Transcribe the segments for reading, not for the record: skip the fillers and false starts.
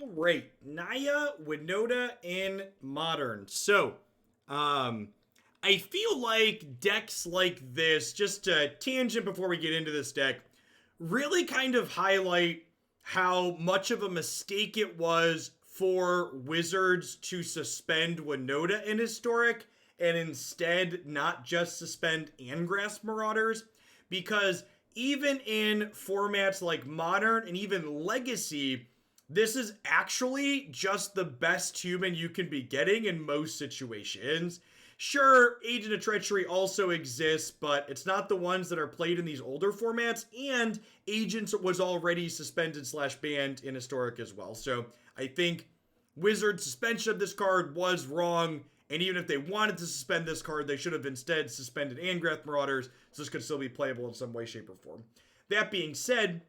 All right, Naya, Winota, in Modern. So, I feel like decks like this, just a tangent before we get into this deck, really kind of highlight how much of a mistake it was for Wizards to suspend Winota in Historic and instead not just suspend Angrath Marauders. Because even in formats like Modern and even Legacy, this is actually just the best human you can be getting in most situations. Sure, Agent of Treachery also exists, but it's not the ones that are played in these older formats, and Agents was already suspended / banned in Historic as well. So I think Wizard's suspension of this card was wrong, and even if they wanted to suspend this card, they should have instead suspended Angrath Marauders, so this could still be playable in some way, shape, or form. That being said,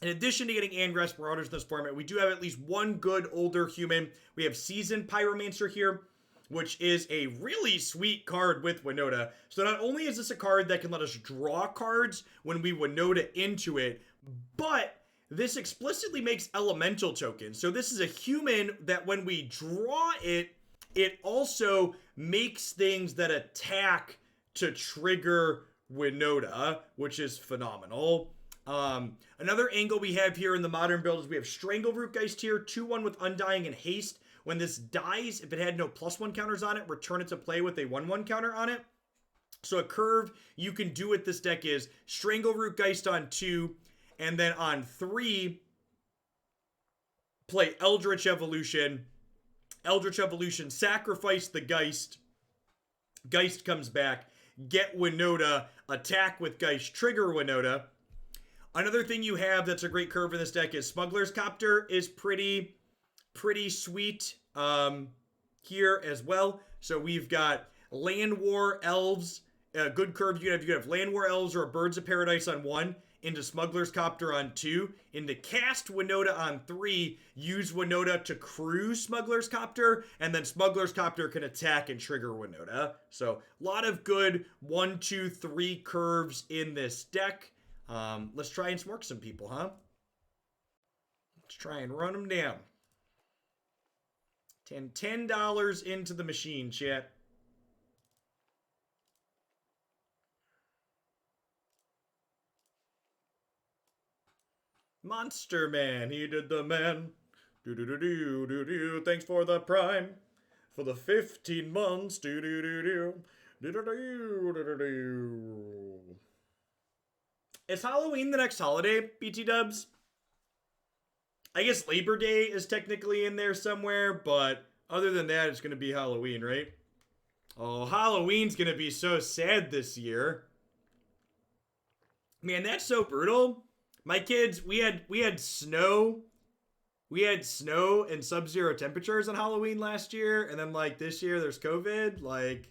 in addition to getting Angrath Marauders in this format, we do have at least one good older human. We have Seasoned Pyromancer here, which is a really sweet card with Winota. So not only is this a card that can let us draw cards when we Winota into it, but this explicitly makes elemental tokens. So this is a human that when we draw it, it also makes things that attack to trigger Winota, which is phenomenal. Another angle we have here in the Modern build is we have Strangleroot Geist here, 2/1 with Undying and Haste. When this dies, if it had no +1 counters on it, return it to play with a 1/1 counter on it. So a curve you can do with this deck is Strangleroot Geist on 2, and then on 3, play Eldritch Evolution. Eldritch Evolution, sacrifice the Geist. Geist comes back. Get Winota, attack with Geist, trigger Winota. Another thing you have that's a great curve in this deck is Smuggler's Copter is pretty sweet here as well. So we've got Llanowar Elves, a good curve you could have Llanowar Elves or Birds of Paradise on 1, into Smuggler's Copter on 2, into cast Winota on 3, use Winota to crew Smuggler's Copter, and then Smuggler's Copter can attack and trigger Winota. So a lot of good 1, 2, 3 curves in this deck. Let's try and smork some people, huh? Let's try and run them down. $10 into the machine, chat. Monster Man, he did the man. Do. Thanks for the prime. For the 15 months. Do. Is Halloween the next holiday, BT dubs? I guess Labor Day is technically in there somewhere, but other than that, it's going to be Halloween, right? Oh, Halloween's going to be so sad this year. Man, that's so brutal. My kids, we had snow. We had snow and sub-zero temperatures on Halloween last year, and then like this year there's COVID, like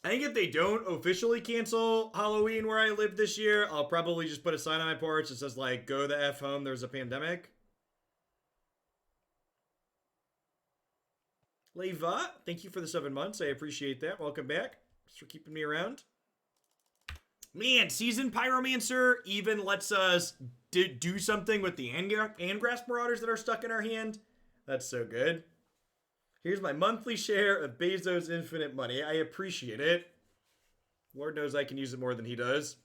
I think if they don't officially cancel Halloween where I live this year, I'll probably just put a sign on my porch that says, like, go the F home, there's a pandemic. Leva, thank you for the 7 months. I appreciate that. Welcome back. Thanks for keeping me around. Man, Seasoned Pyromancer even lets us do something with the Angrath Marauders that are stuck in our hand. That's so good. Here's my monthly share of Bezos' infinite money. I appreciate it. Lord knows I can use it more than he does.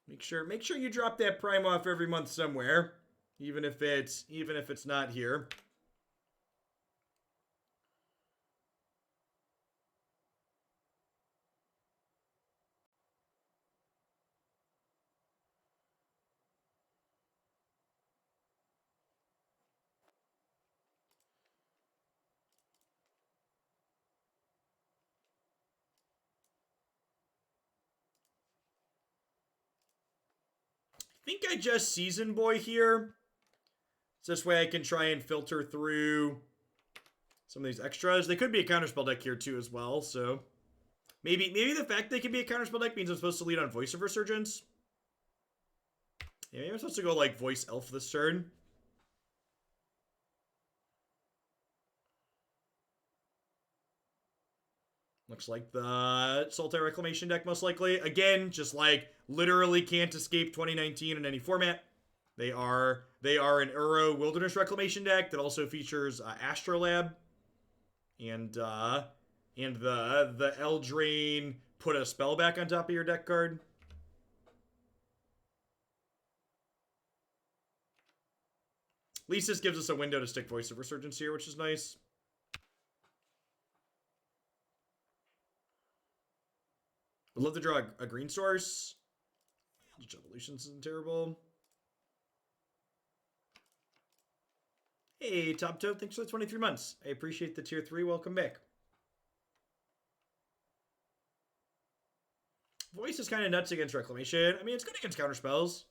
Make sure you drop that prime off every month somewhere, even if it's not here. I think I just Season Boy here. So this way I can try and filter through some of these extras. They could be a counterspell deck here too as well, so maybe the fact they can be a counterspell deck means I'm supposed to lead on Voice of Resurgence. Yeah, maybe I'm supposed to go like Voice Elf this turn. Looks like the Sultai Reclamation deck, most likely. Again, just like literally can't escape 2019 in any format. They are an Uro Wilderness Reclamation deck that also features Astrolab and the Eldraine put a spell back on top of your deck card. At least this gives us a window to stick Voice of Resurgence here, which is nice. Would love to draw a green source. Eldritch Evolution isn't terrible. Hey, Top Toad, thanks for the 23 months. I appreciate the tier 3. Welcome back. Voice is kind of nuts against Reclamation. I mean, it's good against counter spells.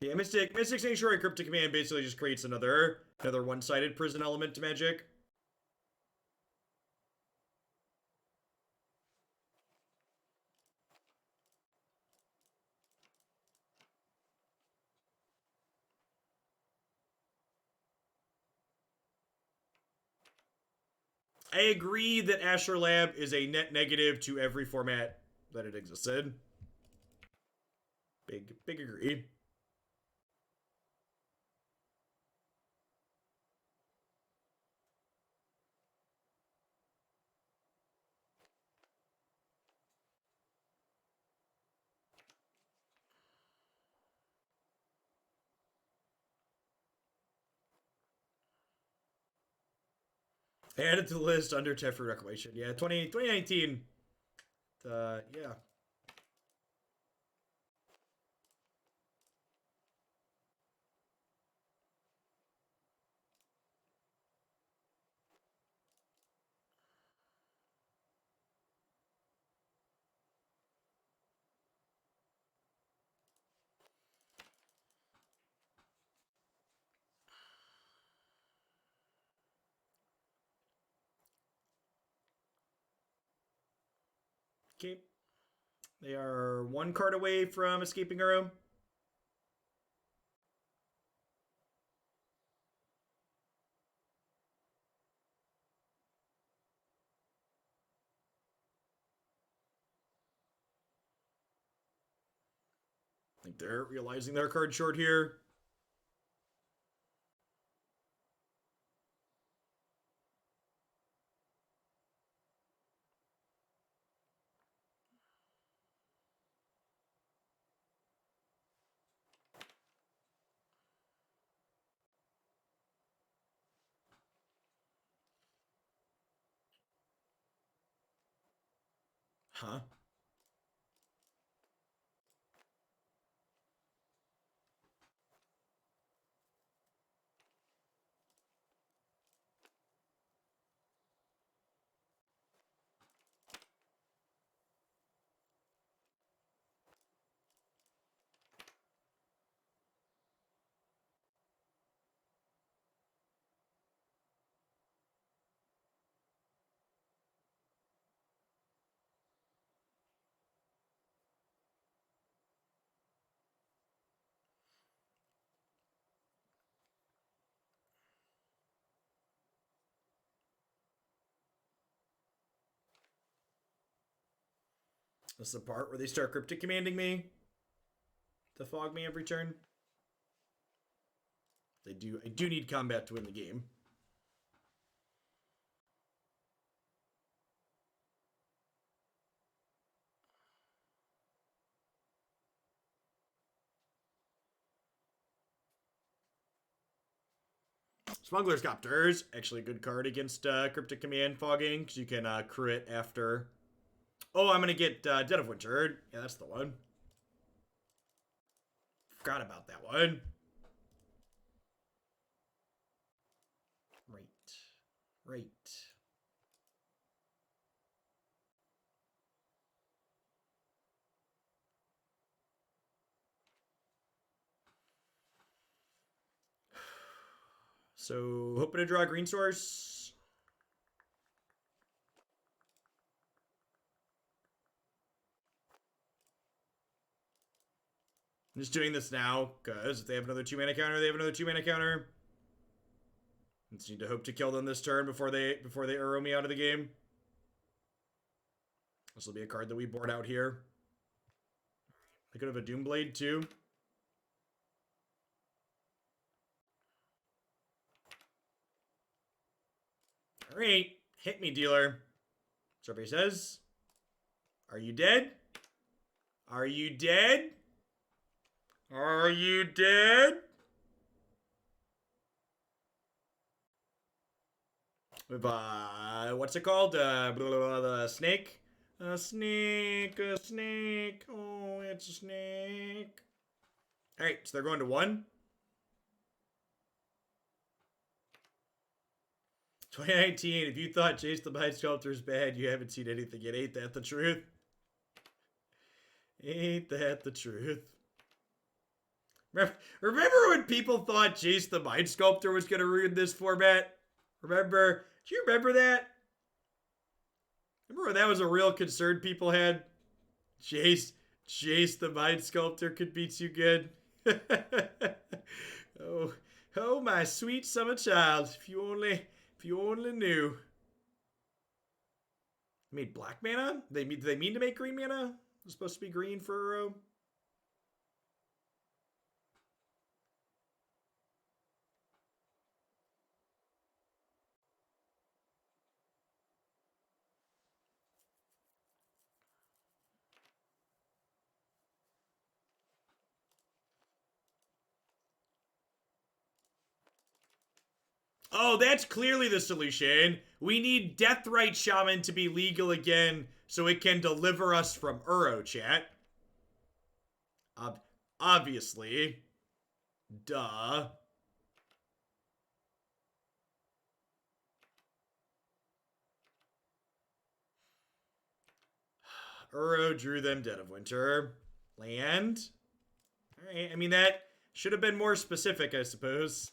Yeah, Mystic Sanctuary Cryptic Command basically just creates another one-sided prison element to Magic. I agree that Astrolab is a net negative to every format that it exists in. Big agree. Added to the list under Teferi Reclamation. Yeah, 2019. Yeah. Okay. They are one card away from escaping Uro. I think they're realizing their card short here. Huh? This is the part where they start cryptic commanding me to fog me every turn. I do need combat to win the game. Smuggler's Copters, actually a good card against Cryptic Command fogging, because you can crit after. Oh, I'm going to get Dead of Winter. Yeah, that's the one. Forgot about that one. Right. So, hoping to draw a green source. I'm just doing this now, because if they have another 2-mana counter, they have another 2-mana counter. I just need to hope to kill them this turn before they Uro me out of the game. This will be a card that we board out here. I could have a Doomblade too. Alright, hit me, dealer. Survey says, are you dead? Are you dead? Are you dead? With, what's it called? The snake? A snake, a snake. Oh, it's a snake. Alright, so they're going to 1. 2019, if you thought Jace the Mind Sculptor is bad, you haven't seen anything yet. Ain't that the truth? Ain't that the truth? Remember when people thought Jace the Mind Sculptor was going to ruin this format? Remember? Do you remember that? Remember when that was a real concern people had? Jace the Mind Sculptor could be too good. Oh, my sweet summer child. If you only knew. I made black mana? Do they mean to make green mana? It's supposed to be green for Uro. Oh, that's clearly the solution. We need Deathrite Shaman to be legal again so it can deliver us from Uro, chat. Obviously. Duh. Uro drew them Dead of Winter. Land. Alright, I mean, that should have been more specific, I suppose.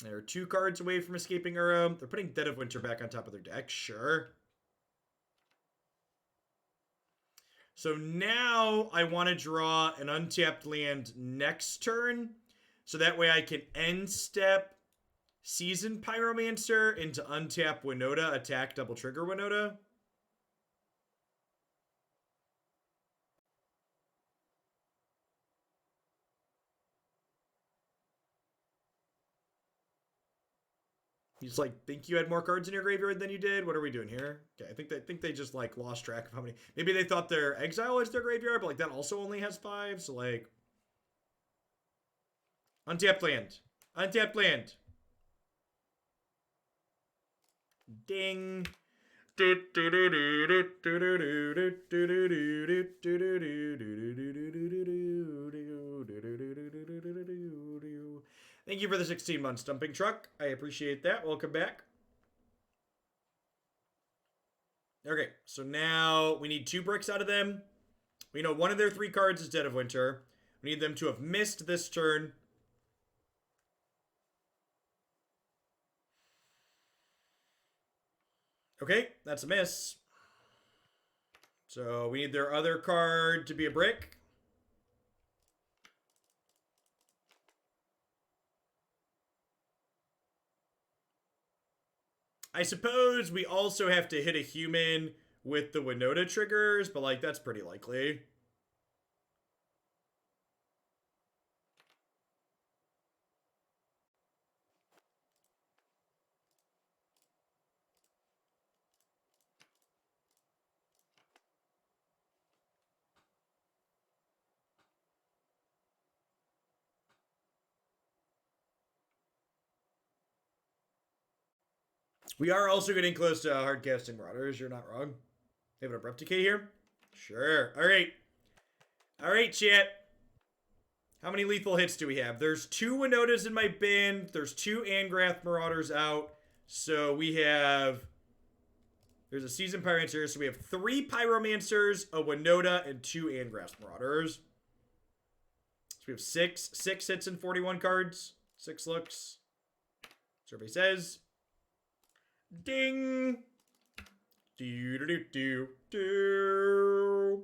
They're 2 cards away from escaping Uro. They're putting Dead of Winter back on top of their deck. Sure. So now I want to draw an untapped land next turn. So that way I can end step Seasoned Pyromancer into untap Winota, attack double trigger Winota. You just like think you had more cards in your graveyard than you did? What are we doing here? Okay, I think they just like lost track of how many. Maybe they thought their Exile is their graveyard, but like that also only has 5. So like untapped land. Untapped land. Ding. Thank you for the 16 months, Dumping Truck. I appreciate that. Welcome back. Okay, so now we need 2 bricks out of them. We know one of their 3 cards is Dead of Winter. We need them to have missed this turn. Okay, that's a miss. So we need their other card to be a brick. I suppose we also have to hit a human with the Winota triggers, but like that's pretty likely. We are also getting close to hardcasting Marauders. You're not wrong. They have an Abrupt Decay here? Sure. All right. All right, chat. How many lethal hits do we have? There's 2 Winotas in my bin. There's 2 Angrath Marauders out. So we have... There's a Seasoned Pyromancer. So we have 3 Pyromancers, a Winota, and 2 Angrath Marauders. So we have 6 hits and 41 cards. 6 looks. Survey says... Ding! Do do do do do.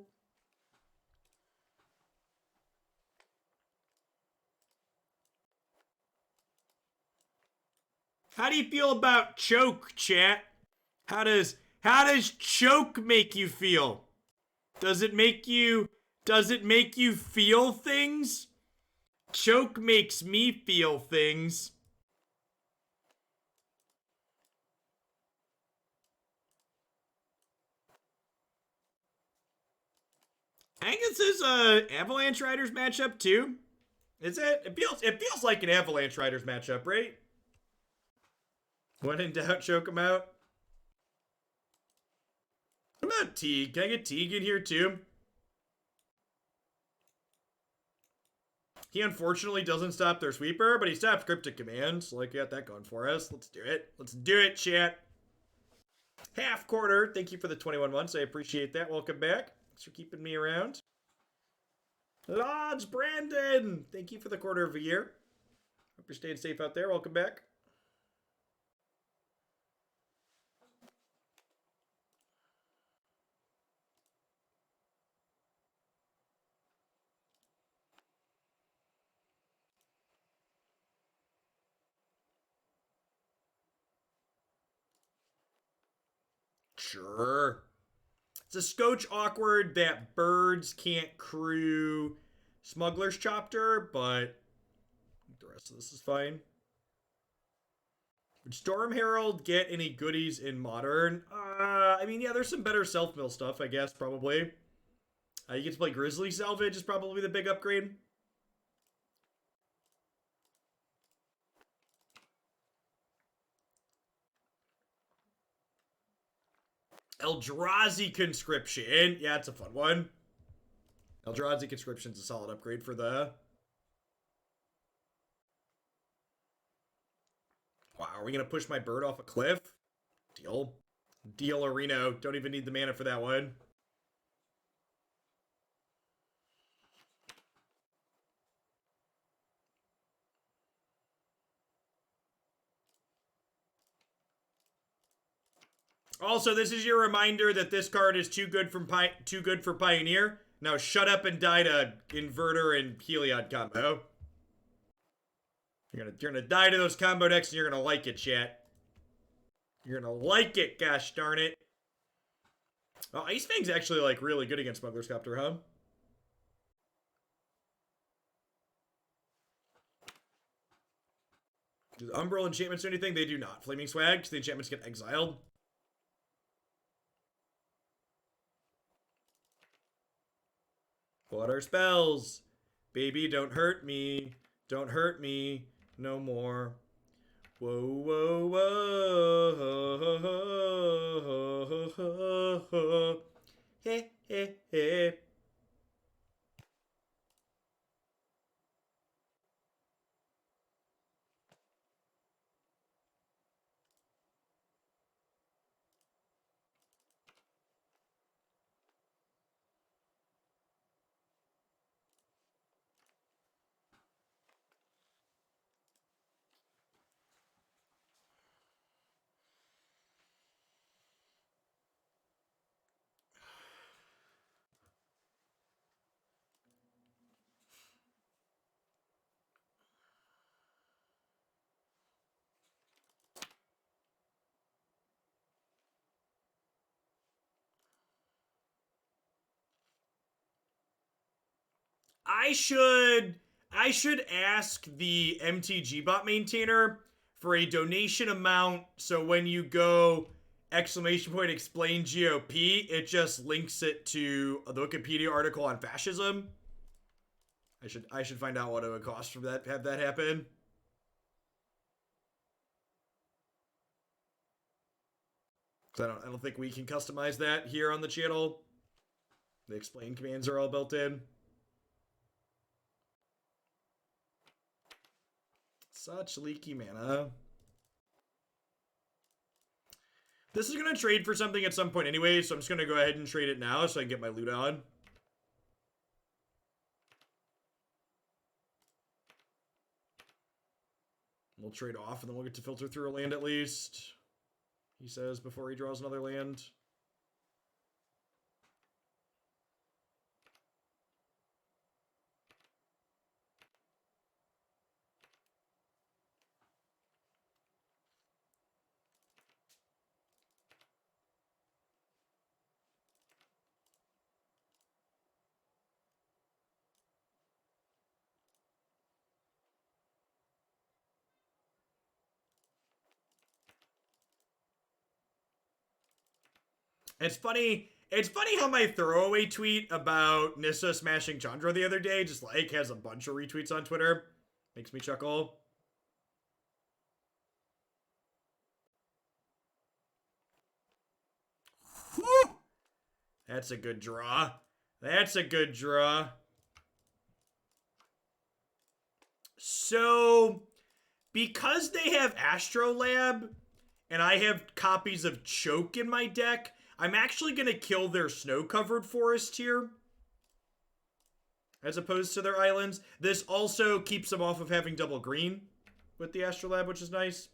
How do you feel about choke, chat? How does choke make you feel? Does it make you feel things? Choke makes me feel things. I think this is a Avalanche Riders matchup too. Is it? It feels like an Avalanche Riders matchup, right? When in doubt, choke him out. What about Teeg? Can I get Teeg in here too? He unfortunately doesn't stop their sweeper, but he stops Cryptic Command. So, like, got that going for us. Let's do it. Let's do it, chat. Half quarter. Thank you for the 21 months. I appreciate that. Welcome back. Thanks for keeping me around. Lodge Brandon. Thank you for the quarter of a year. Hope you're staying safe out there. Welcome back. Sure. It's a scotch awkward that birds can't crew Smuggler's Copter, but the rest of this is fine. Would Storm Herald get any goodies in Modern? I mean, yeah, there's some better self-mill stuff, I guess, probably. You get to play Grizzly Salvage is probably the big upgrade. Eldrazi Conscription. Yeah, it's a fun one. Eldrazi Conscription's a solid upgrade for the... Wow, are we going to push my bird off a cliff? Deal. Deal, Areno. Don't even need the mana for that one. Also, this is your reminder that this card is too good for Pioneer. Now shut up and die to Inverter and Heliod combo. You're gonna die to those combo decks and you're gonna like it, chat. You're gonna like it, gosh darn it. Oh, Ice Fang's actually like really good against Smuggler's Copter, huh? Do the Umbral enchantments do anything? They do not. Flaming Swag, because the enchantments get exiled. What are spells? Baby, don't hurt me. Don't hurt me no more. Whoa, whoa, whoa. Hey, hey, hey. I should ask the MTG bot maintainer for a donation amount so when you go exclamation point explain GOP, it just links it to the Wikipedia article on fascism. I should find out what it would cost for that, have that happen. I don't think we can customize that here on the channel. The explain commands are all built in. Such leaky mana. This is going to trade for something at some point anyway, so I'm just going to go ahead and trade it now so I can get my loot on. We'll trade off, and then we'll get to filter through a land at least. He says before he draws another land. It's funny. It's funny how my throwaway tweet about Nissa smashing Chandra the other day just like has a bunch of retweets on Twitter. Makes me chuckle. Whew! That's a good draw. That's a good draw. So, because they have Astrolab and I have copies of Choke in my deck, I'm actually going to kill their snow-covered forest here, as opposed to their islands. This also keeps them off of having double green with the Astrolab, which is nice.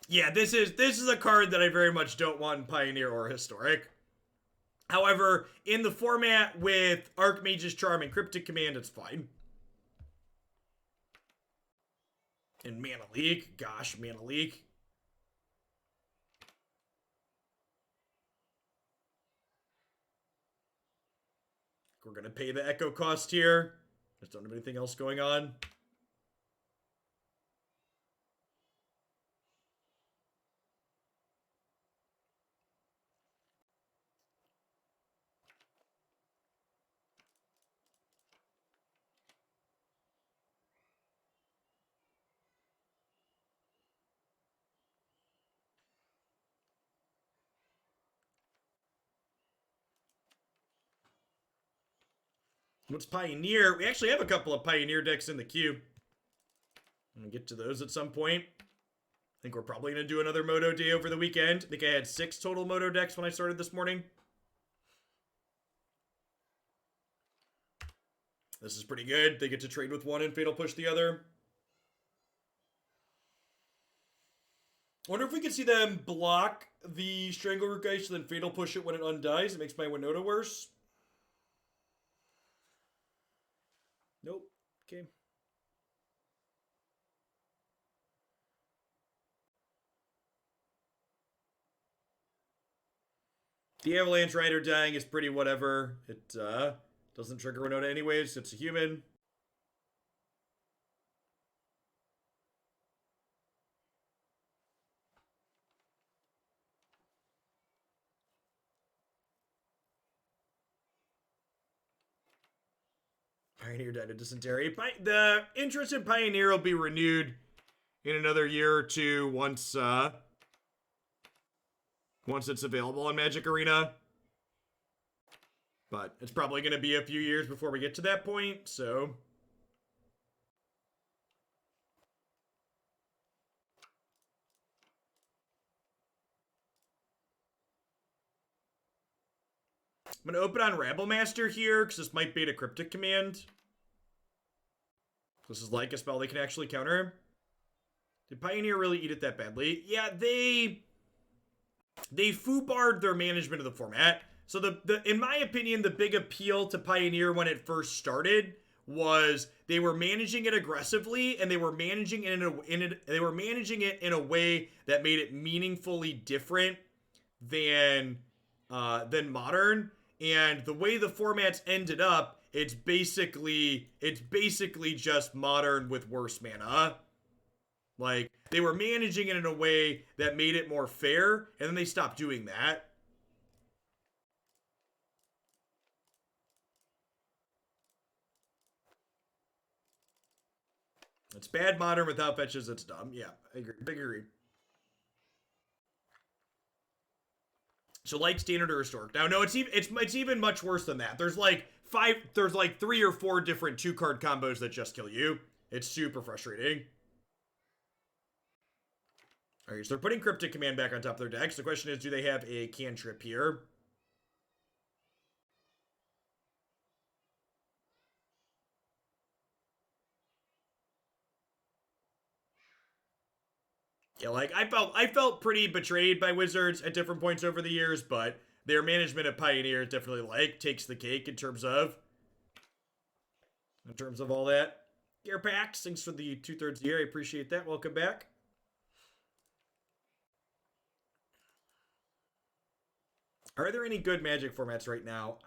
Yeah, this is a card that I very much don't want in Pioneer or Historic. However, in the format with Archmage's Charm and Cryptic Command, it's fine. And Mana Leak, gosh, Mana Leak. We're gonna pay the Echo cost here. Just don't have anything else going on. What's Pioneer? We actually have a couple of Pioneer decks in the queue. I'm gonna get to those at some point. I think we're probably gonna do another Moto day over the weekend. I think I had 6 total Moto decks when I started this morning. This is pretty good. They get to trade with one and Fatal Push the other. I wonder if we could see them block the Strangleroot Geist and then Fatal Push it when it undies. It makes my Winota worse. Nope. Okay. The Avalanche Rider dying is pretty whatever. It doesn't trigger Winota anyways. It's a human. Pioneer died of dysentery. The interest in Pioneer will be renewed in another year or two once it's available in Magic Arena. But it's probably going to be a few years before we get to that point, so... I'm going to open on Rabblemaster here, because this might bait a Cryptic Command. This is like a spell they can actually counter. Did Pioneer really eat it that badly? Yeah, they foobarred their management of the format. So in my opinion, the big appeal to Pioneer when it first started was they were managing it aggressively, and they were managing it in a way that made it meaningfully different than Modern. And the way the formats ended up, it's basically just Modern with worse mana. Like, they were managing it in a way that made it more fair, and then they stopped doing that. It's bad Modern without fetches, it's dumb. Yeah, I agree. Big agree. So like Standard or Historic. Now, no, it's even much worse than that. There's like 3 or 4 different 2-card combos that just kill you. It's super frustrating. Alright, so they're putting Cryptic Command back on top of their decks. The question is, do they have a cantrip here? Yeah, like, I felt pretty betrayed by Wizards at different points over the years, but their management of Pioneer definitely, like, takes the cake in terms of all that. Gearpax, thanks for the 2/3 year. I appreciate that. Welcome back. Are there any good Magic formats right now?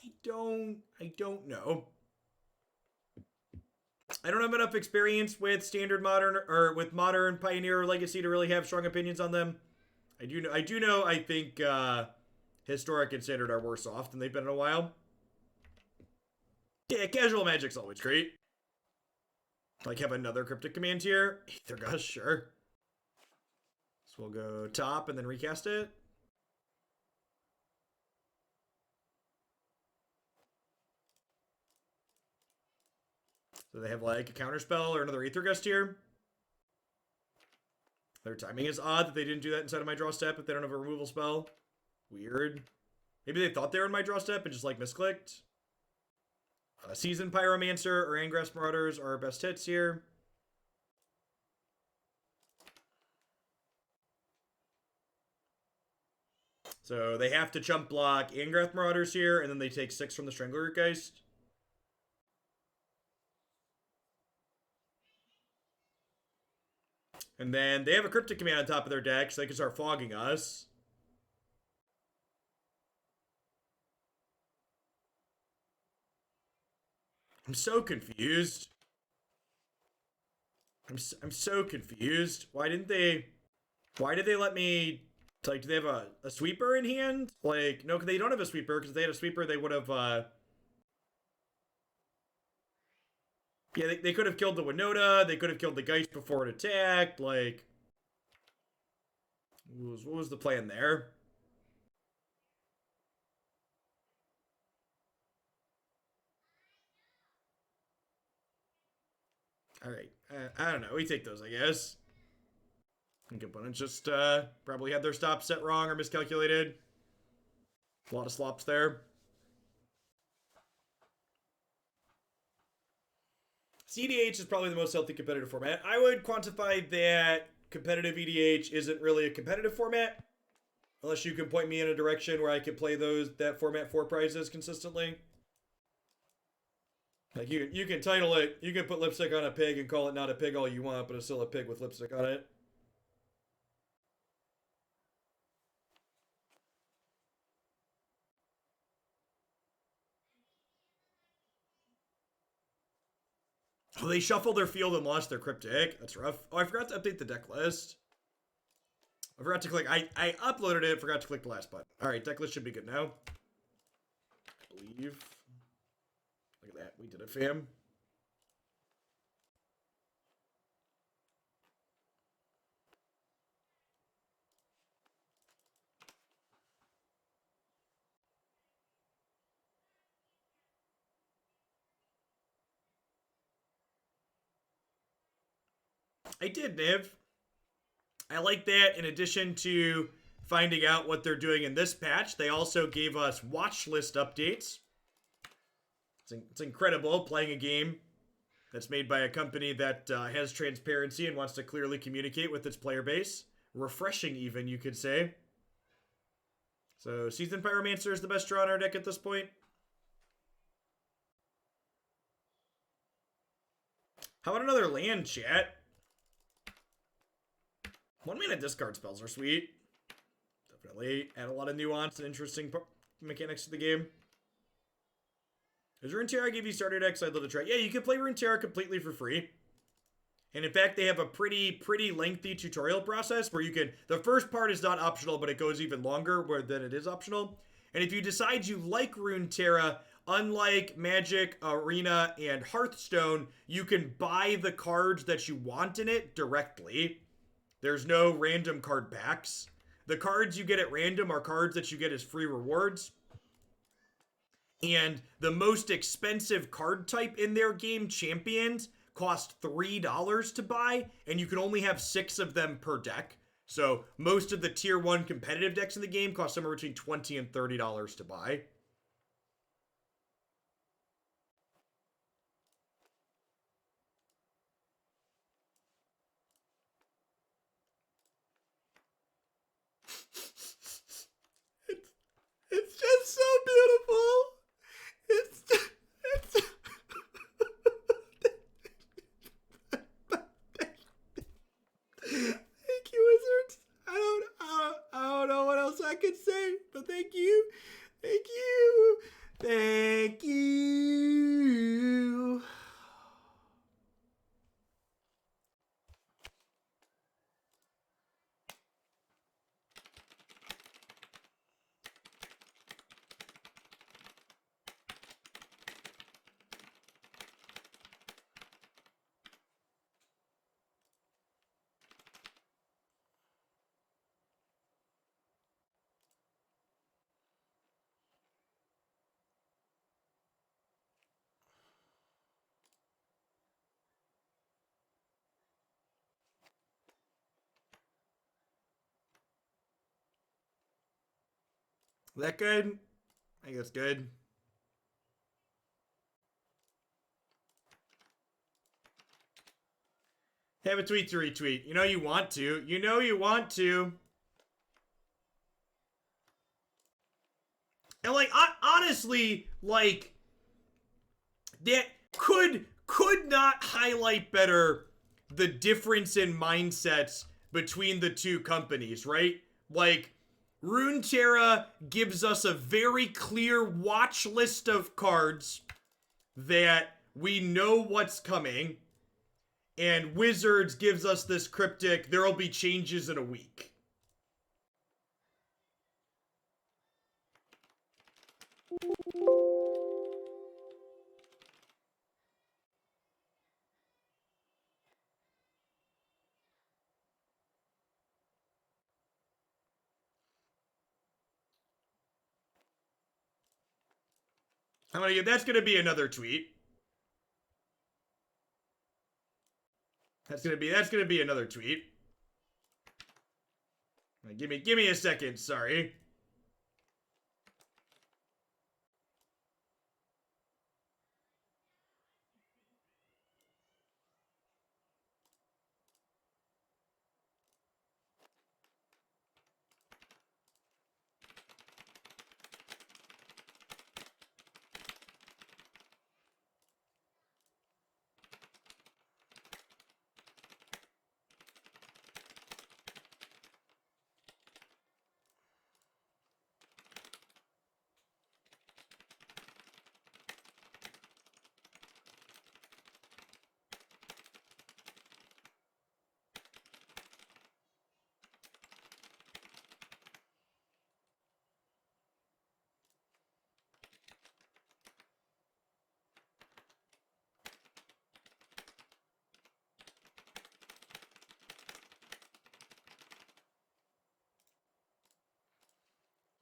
I don't know. I don't have enough experience with Standard, Modern, or with Modern, Pioneer, or Legacy to really have strong opinions on them. I do know. I think Historic and Standard are worse off than they've been in a while. Yeah, casual Magic's always great. Like, have another Cryptic Command here. Aether Gust, sure. So we'll go top and then recast it. So they have like a counterspell or another Aether Gust here. Their timing is odd that they didn't do that inside of my draw step if they don't have a removal spell. Weird. Maybe they thought they were in my draw step and just like misclicked. Seasoned Pyromancer or Angrath Marauders are our best hits here. So they have to chump block Angrath Marauders here, and then they take 6 from the Strangleroot Geist. And then they have a Cryptic Command on top of their deck, so they can start fogging us. I'm so confused. I'm so confused. Why did they let me, like, do they have a sweeper in hand? Like, no, they don't have a sweeper, because if they had a sweeper, they would have, yeah, they could have killed the Winota, they could have killed the Geist before it attacked, like, what was the plan there? Alright, I don't know, we take those, I guess. I think opponents just probably had their stop set wrong or miscalculated. A lot of slops there. CDH is probably the most healthy competitive format. I would quantify that competitive EDH isn't really a competitive format, unless you can point me in a direction where I can play that format for prizes consistently. Like, you can title it, you can put lipstick on a pig and call it not a pig all you want, but it's still a pig with lipstick on it. Oh, they shuffled their field and lost their Cryptic. That's rough. Oh, I forgot to update the deck list. I forgot to click. I uploaded it, forgot to click the last button. Alright, deck list should be good now. I believe. Look at that. We did it, fam. I did, Niv. I like that. In addition to finding out what they're doing in this patch, they also gave us watch list updates. It's incredible playing a game that's made by a company that has transparency and wants to clearly communicate with its player base. Refreshing, even, you could say. So, Seasoned Pyromancer is the best draw in our deck at this point. How about another land, chat? 1-mana discard spells are sweet. Definitely add a lot of nuance and interesting mechanics to the game. Does Runeterra give you starter decks? I'd love to try. Yeah, you can play Runeterra completely for free. And in fact, they have a pretty lengthy tutorial process where you can... The first part is not optional, but it goes even longer than it is optional. And if you decide you like Runeterra, unlike Magic, Arena, and Hearthstone, you can buy the cards that you want in it directly. There's no random card packs. The cards you get at random are cards that you get as free rewards. And the most expensive card type in their game, Champions, cost $3 to buy, and you can only have 6 of them per deck. So most of the tier 1 competitive decks in the game cost somewhere between $20 and $30 to buy. It's just so beautiful. It's Thank you. Thank you. Thank you. That good? I think that's good. Have a tweet to retweet. You know you want to. You know you want to. And like, honestly, like, that could not highlight better the difference in mindsets between the two companies, right? Like, Runeterra gives us a very clear watch list of cards that we know what's coming, and Wizards gives us this cryptic, there'll be changes in a week. That's gonna be another tweet. That's gonna be another tweet. Give me a second, sorry.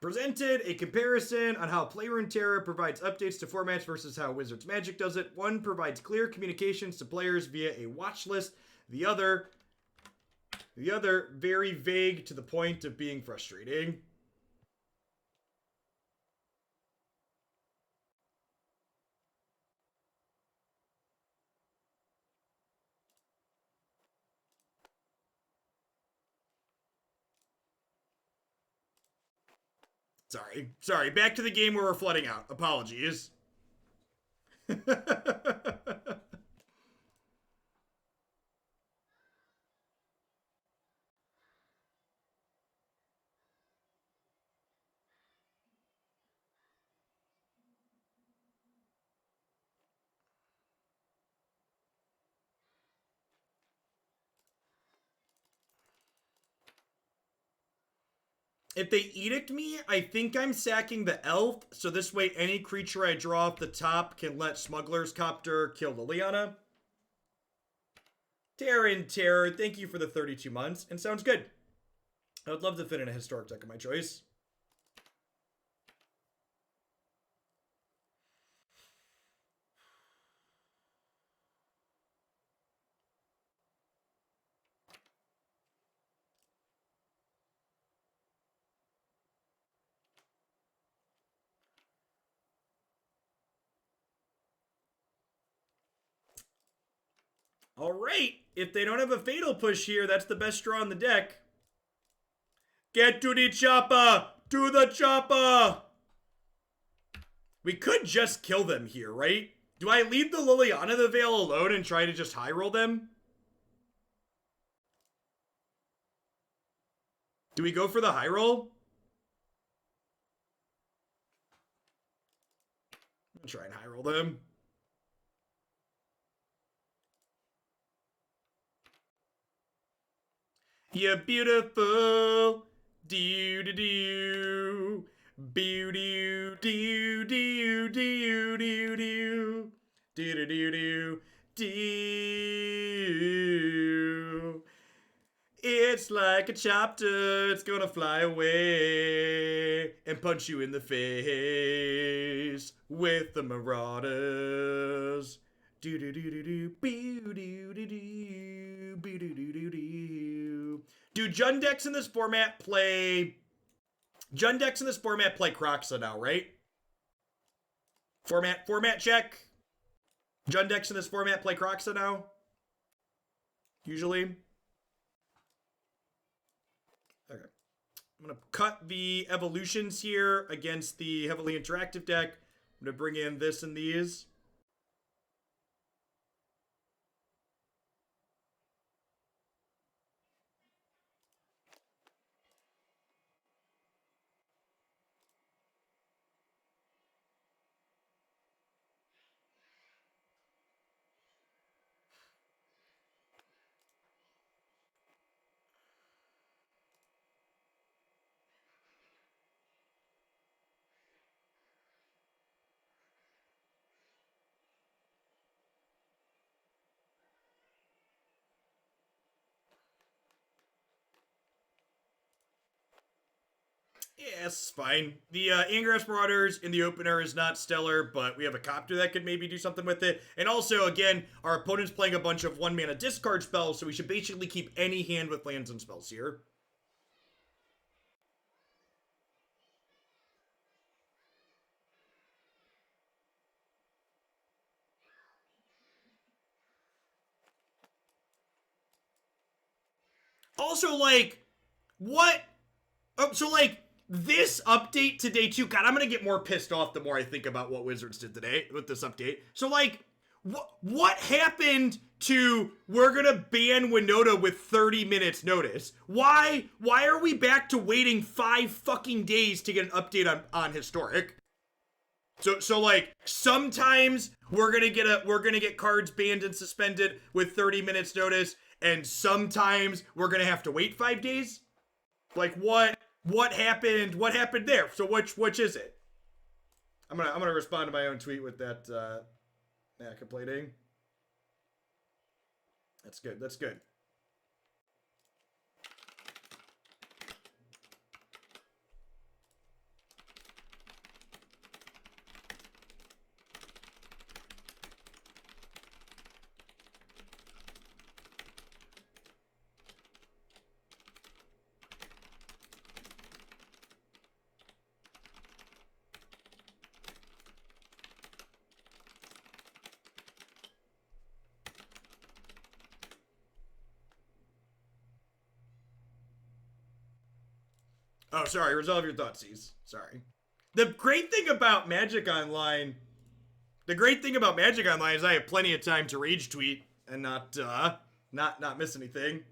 Presented a comparison on how Play Runeterra provides updates to formats versus how Wizards Magic does it. One provides clear communications to players via a watch list. The other very vague to the point of being frustrating. Sorry. Back to the game where we're flooding out. Apologies. If they edict me, I think I'm sacking the elf, so this way any creature I draw off the top can let Smuggler's Copter kill Liliana. Terror, thank you for the 32 months, and sounds good. I would love to fit in a historic deck of my choice. All right, if they don't have a Fatal Push here, that's the best draw in the deck. Get to the chopper! To the chopper! We could just kill them here, right? Do I leave the Liliana the Veil alone and try to just high roll them? Do we go for the high roll? I'll try and high roll them. You're beautiful. Do do do. Do do do do do do do. Do do do do. Do. It's like a chopper, it's gonna fly away and punch you in the face with the Marauders. Do do do do do, boo do do do, boo do do do do. Do Jund decks in this format play? Jund decks in this format play Kroxa now, right? Format check. Jund decks in this format play Kroxa now. Usually. Okay. I'm going to cut the evolutions here against the heavily interactive deck. I'm going to bring in this and these. Yeah, it's fine. The Angrath Marauders in the opener is not stellar, but we have a Copter that could maybe do something with it. And also, again, our opponent's playing a bunch of 1-mana discard spells, so we should basically keep any hand with lands and spells here. Also, like, what? Oh, so, like, this update today, too. God, I'm going to get more pissed off the more I think about what Wizards did today with this update. So, like, what happened to we're going to ban Winota with 30 minutes notice? Why are we back to waiting 5 fucking days to get an update on Historic? So like sometimes we're gonna get cards banned and suspended with 30 minutes notice, and sometimes we're gonna have to wait 5 days. Like what happened? What happened there? So which is it? I'm gonna respond to my own tweet with that complaining. That's good. That's good. Oh, sorry. Resolve your thoughts, C's. Sorry. The great thing about Magic Online, is I have plenty of time to rage tweet and not miss anything.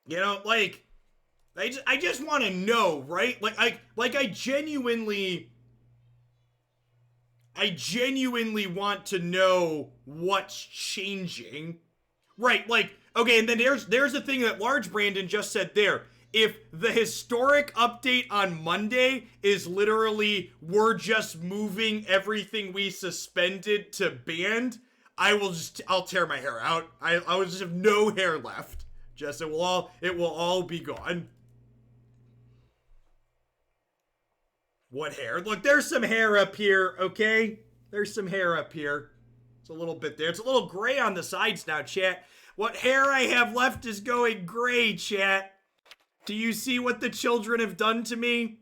You know, like I just want to know, right? Like I genuinely want to know what's changing. Right, like, okay, and then there's the thing that Large Brandon just said there. If the historic update on Monday is literally we're just moving everything we suspended to banned, I'll tear my hair out. I will just have no hair left. Just it will all be gone. What hair? Look, there's some hair up here, okay? There's some hair up here. It's a little bit there. It's a little gray on the sides now, chat. What hair I have left is going gray, chat. Do you see what the children have done to me?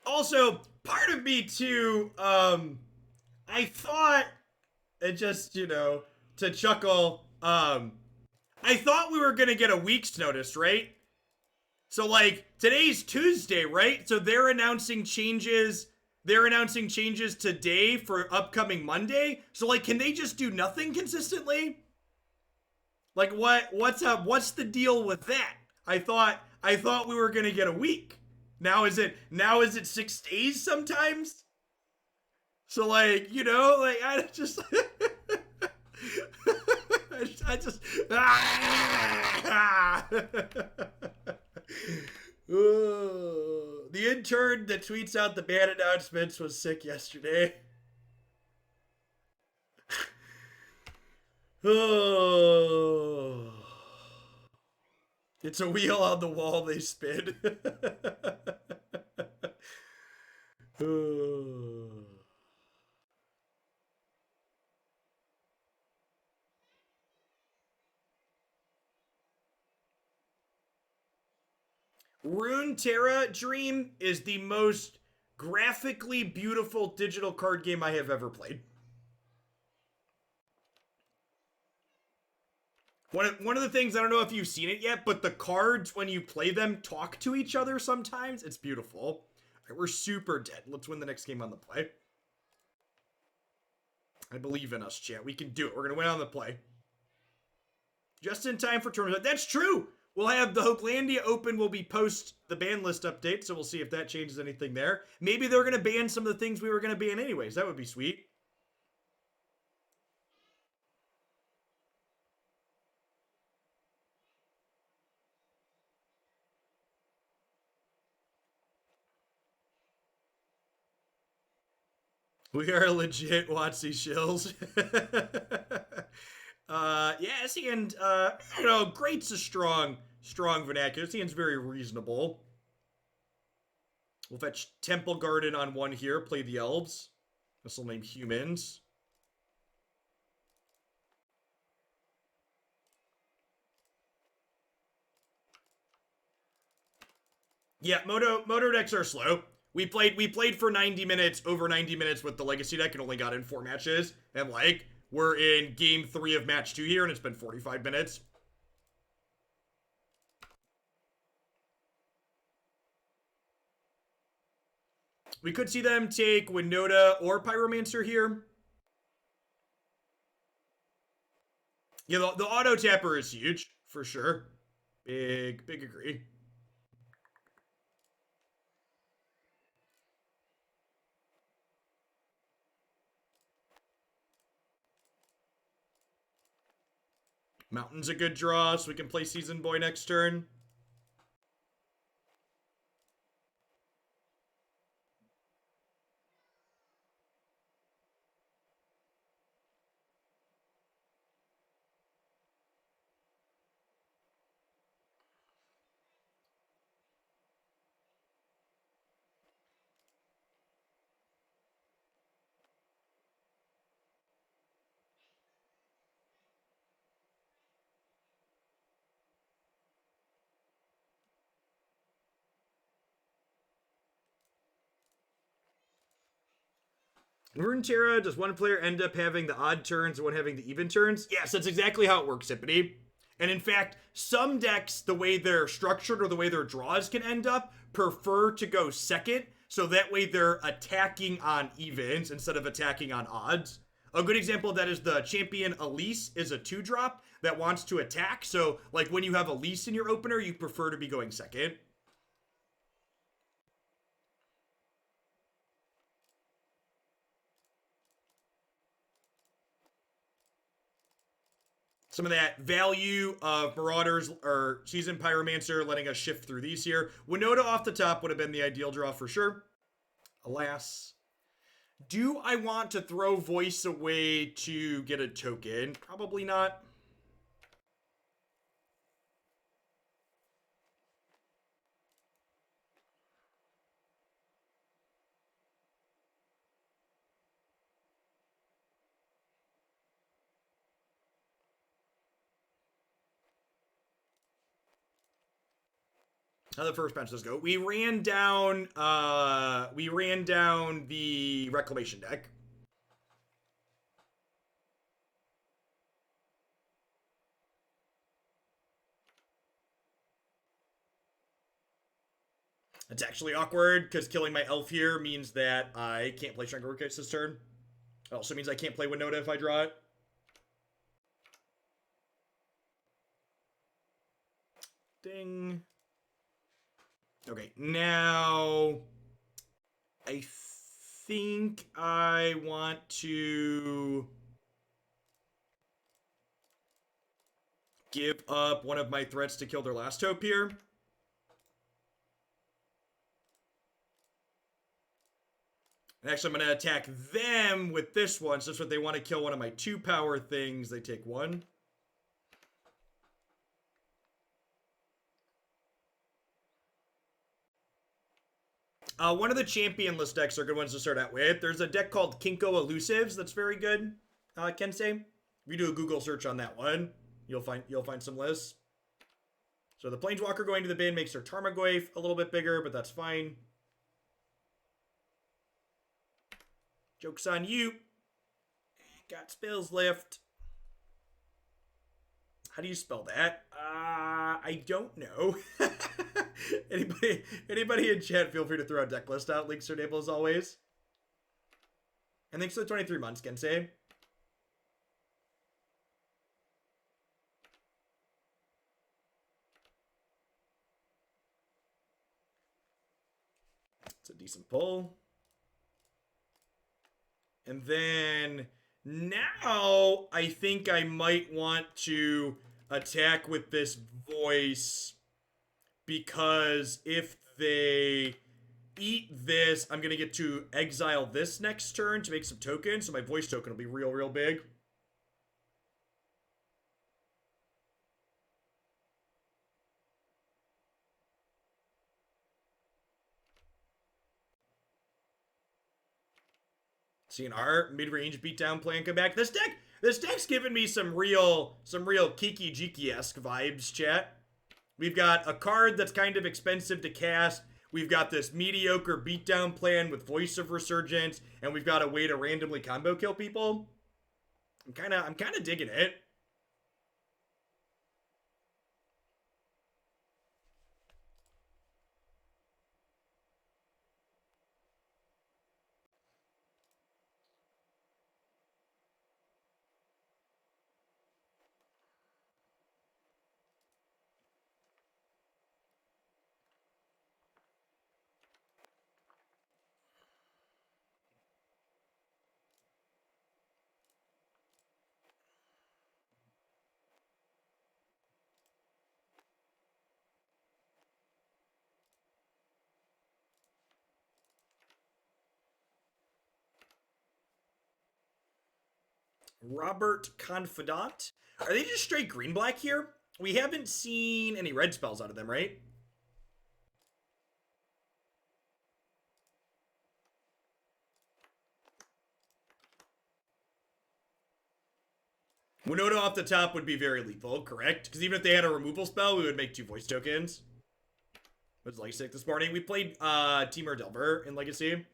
Also, part of me too, I thought, it just, to chuckle, I thought we were gonna get a week's notice, right? So like today's Tuesday, right? So they're announcing changes. They're announcing changes today for upcoming Monday. So like, can they just do nothing consistently? Like what's up? What's the deal with that? I thought we were gonna get a week. Now is it 6 days sometimes? So like, like I just I just the intern that tweets out the ban announcements was sick yesterday. Oh, it's a wheel on the wall they spin. Runeterra Dream is the most graphically beautiful digital card game I have ever played. One of the things, I don't know if you've seen it yet, but the cards, when you play them, talk to each other sometimes. It's beautiful. All right, we're super dead. Let's win the next game on the play. I believe in us, chat. We can do it. We're going to win on the play. Just in time for tournament. That's true. We'll have the Hopelandia Open will be post the ban list update, so we'll see if that changes anything there. Maybe they're going to ban some of the things we were going to ban anyways. That would be sweet. We are legit Watsy shills. Yeah, and great's a strong vernacular. This very reasonable. We'll fetch Temple Garden on one here, play the elves. This will name humans. Yeah, Moto decks are slow. We played for 90 minutes, over 90 minutes with the Legacy deck and only got in 4 matches. And like, we're in game 3 of match 2 here and it's been 45 minutes. We could see them take Winota or Pyromancer here. Yeah, the auto tapper is huge, for sure. Big agree. Mountain's a good draw, so we can play Seasoned Boy next turn. Runeterra, does one player end up having the odd turns and one having the even turns? Yes, that's exactly how it works, Hippity. And in fact, some decks, the way they're structured or the way their draws can end up, prefer to go second, so that way they're attacking on evens instead of attacking on odds. A good example of that is the champion Elise is a 2-drop that wants to attack, so like when you have Elise in your opener, you prefer to be going second. Some of that value of Marauders or Seasoned Pyromancer letting us shift through these here. Winota off the top would have been the ideal draw for sure. Alas. Do I want to throw Voice away to get a token? Probably not. How the first patch does go? We ran down the Reclamation deck. It's actually awkward because killing my elf here means that I can't play Strangleroot Geist this turn. It also means I can't play Winota if I draw it. Ding. Okay, now I think I want to give up one of my threats to kill their last hope here. And actually, I'm going to attack them with this one. So that's what they want to kill one of my 2-power things. They take 1. One of the championless decks are good ones to start out with. There's a deck called Kinko Elusives that's very good, Kensei. If you do a Google search on that one, you'll find some lists. So the Planeswalker going to the bin makes their Tarmogoyf a little bit bigger, but that's fine. Joke's on you. Got spells left. How do you spell that? I don't know. Anybody in chat, feel free to throw a deck list out. Links are enabled as always. And thanks for the 23 months, Kensei. It's a decent pull. And then now I think I might want to attack with this voice, because if they eat this, I'm going to get to exile this next turn to make some tokens, so my voice token will be real big. CNR mid-range beatdown plan come back. This deck's giving me some real Kiki Jiki-esque vibes, chat. We've got a card that's kind of expensive to cast. We've got this mediocre beatdown plan with Voice of Resurgence, and we've got a way to randomly combo kill people. I'm kind of digging it. Robert Confidant. Are they just straight green-black here? We haven't seen any red spells out of them, right? Winota off the top would be very lethal, correct? Because even if they had a removal spell, we would make 2 voice tokens. It was Legacy this morning. We played Temur Delver in Legacy.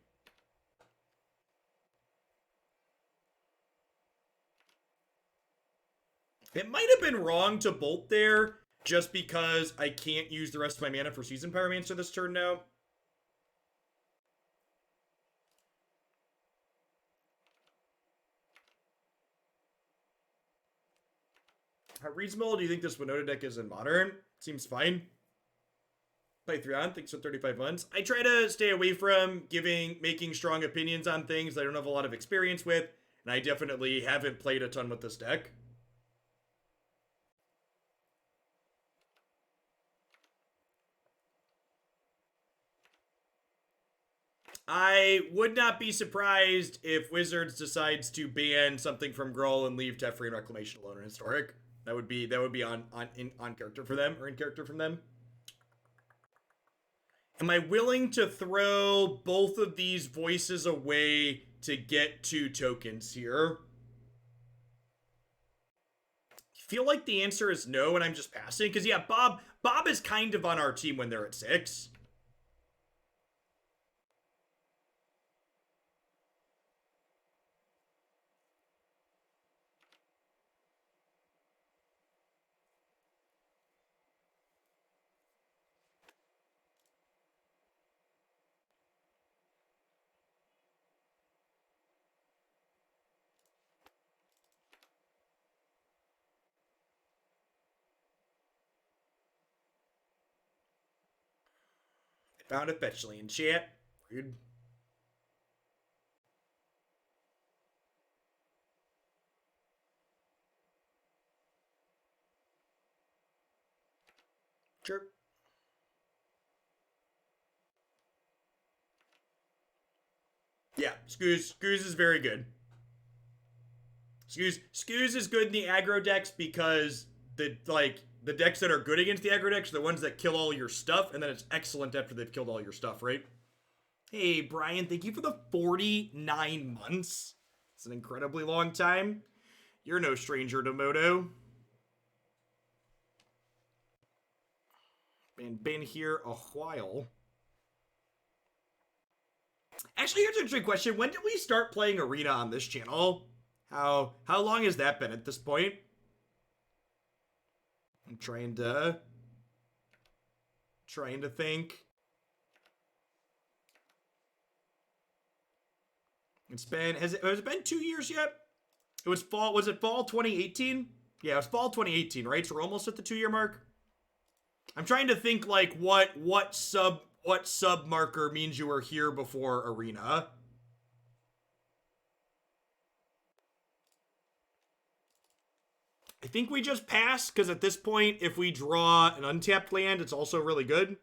It might have been wrong to bolt there, just because I can't use the rest of my mana for Seasoned Pyromancer this turn now. How reasonable do you think this Winota deck is in Modern? Seems fine. Play 3 on, thanks for 35 months. I try to stay away from making strong opinions on things that I don't have a lot of experience with, and I definitely haven't played a ton with this deck. I would not be surprised if Wizards decides to ban something from Gruul and leave Teferi and Reclamation alone in Historic. That would be on character for them, or in character from them. Am I willing to throw both of these voices away to get 2 tokens here? I feel like the answer is no, and I'm just passing. Because, yeah, Bob Bob is kind of on our team when they're at 6. Found it fetchly in chat. Rude. Sure. Yeah, Scooz is very good. Scooz is good in the aggro decks because the decks that are good against the aggro decks are the ones that kill all your stuff, and then it's excellent after they've killed all your stuff, right? Hey, Brian, thank you for the 49 months. It's an incredibly long time. You're no stranger to Moto. Been here a while. Actually, here's an interesting question. When did we start playing Arena on this channel? How long has that been at this point? I'm trying to think. Has it been 2 years yet? It was fall. Was it fall 2018? Yeah, it was fall 2018, right? So we're almost at the 2-year mark. I'm trying to think like what sub marker means you were here before Arena. I think we just pass, because at this point, if we draw an untapped land, it's also really good.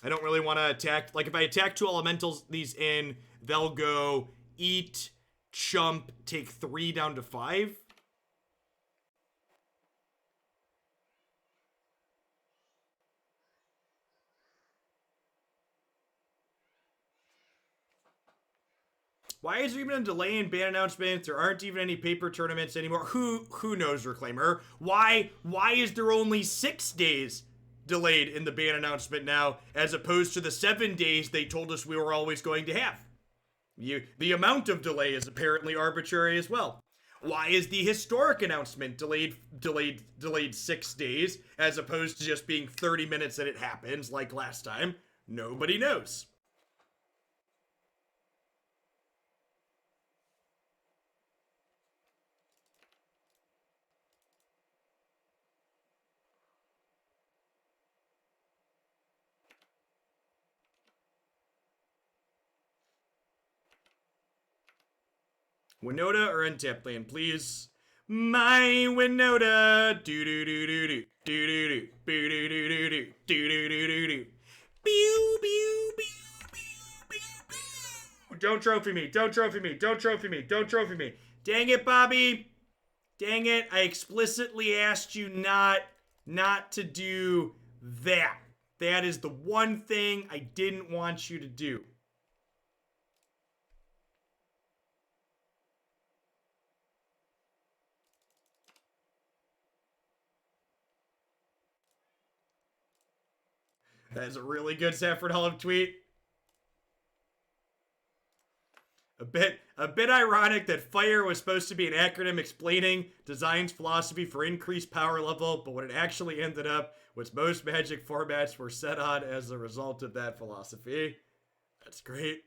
I don't really want to attack. Like, if I attack 2 elementals, these in, they'll go eat, chump, take 3 down to 5. Why is there even a delay in ban announcements? There aren't even any paper tournaments anymore. Who knows, Reclaimer? Why is there only 6 days delayed in the ban announcement now, as opposed to the 7 days they told us we were always going to have? The amount of delay is apparently arbitrary as well. Why is the historic announcement delayed 6 days, as opposed to just being 30 minutes that it happens like last time? Nobody knows. Winota or untap land, please. My Winota. Do do do do do do do do do do do do do do do do do. Pew pew pew pew pew. Don't trophy me. Don't trophy me. Don't trophy me. Don't trophy me. Dang it, Bobby. Dang it. I explicitly asked you not to do that. That is the one thing I didn't want you to do. That is a really good Saffron Hollow tweet. A bit ironic that FIRE was supposed to be an acronym explaining design's philosophy for increased power level, but what it actually ended up was most Magic formats were set on as a result of that philosophy. That's great.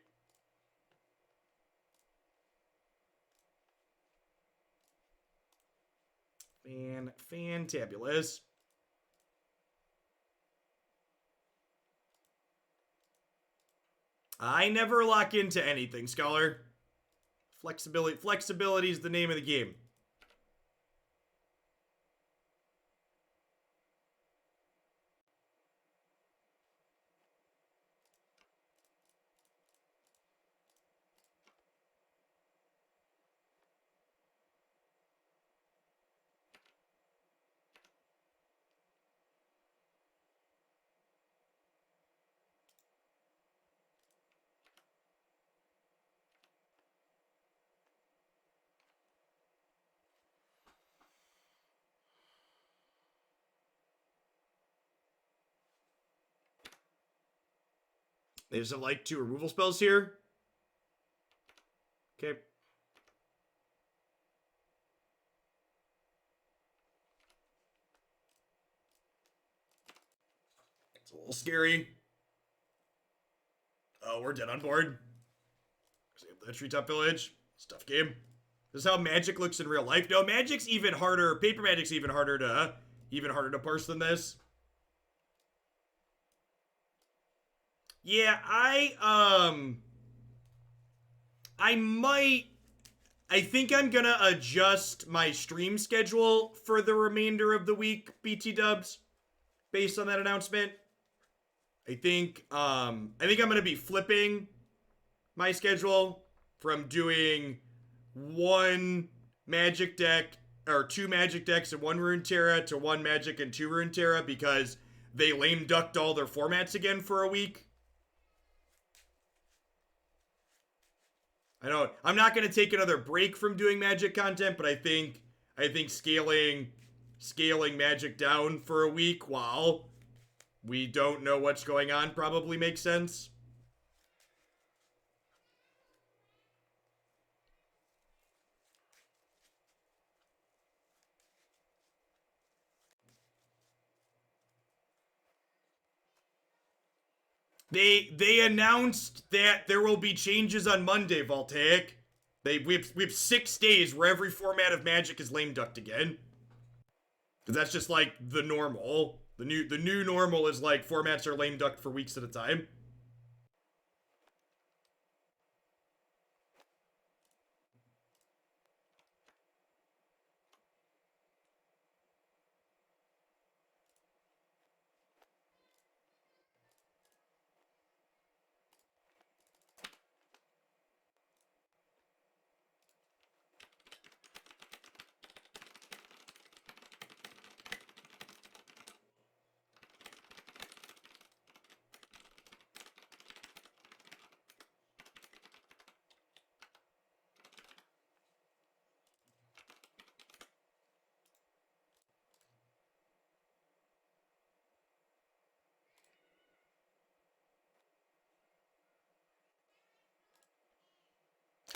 Fantabulous. I never lock into anything, Scholar. Flexibility is the name of the game. They just have like 2 removal spells here. Okay. It's a little scary. Oh, we're dead on board. The Treetop Village. It's a tough game. This is how Magic looks in real life. No, Magic's even harder. Paper Magic's even harder to parse than this. Yeah, I think I'm gonna adjust my stream schedule for the remainder of the week, BT dubs, based on that announcement. I think I'm gonna be flipping my schedule from doing 1 Magic deck or 2 Magic decks and 1 Runeterra to 1 Magic and 2 Runeterra because they lame ducked all their formats again for a week. I'm not going to take another break from doing Magic content, but I think scaling Magic down for a week while we don't know what's going on probably makes sense. They announced that there will be changes on Monday, Voltaic. We have 6 days where every format of Magic is lame ducked again. Because that's just like the normal. The new normal is like formats are lame ducked for weeks at a time.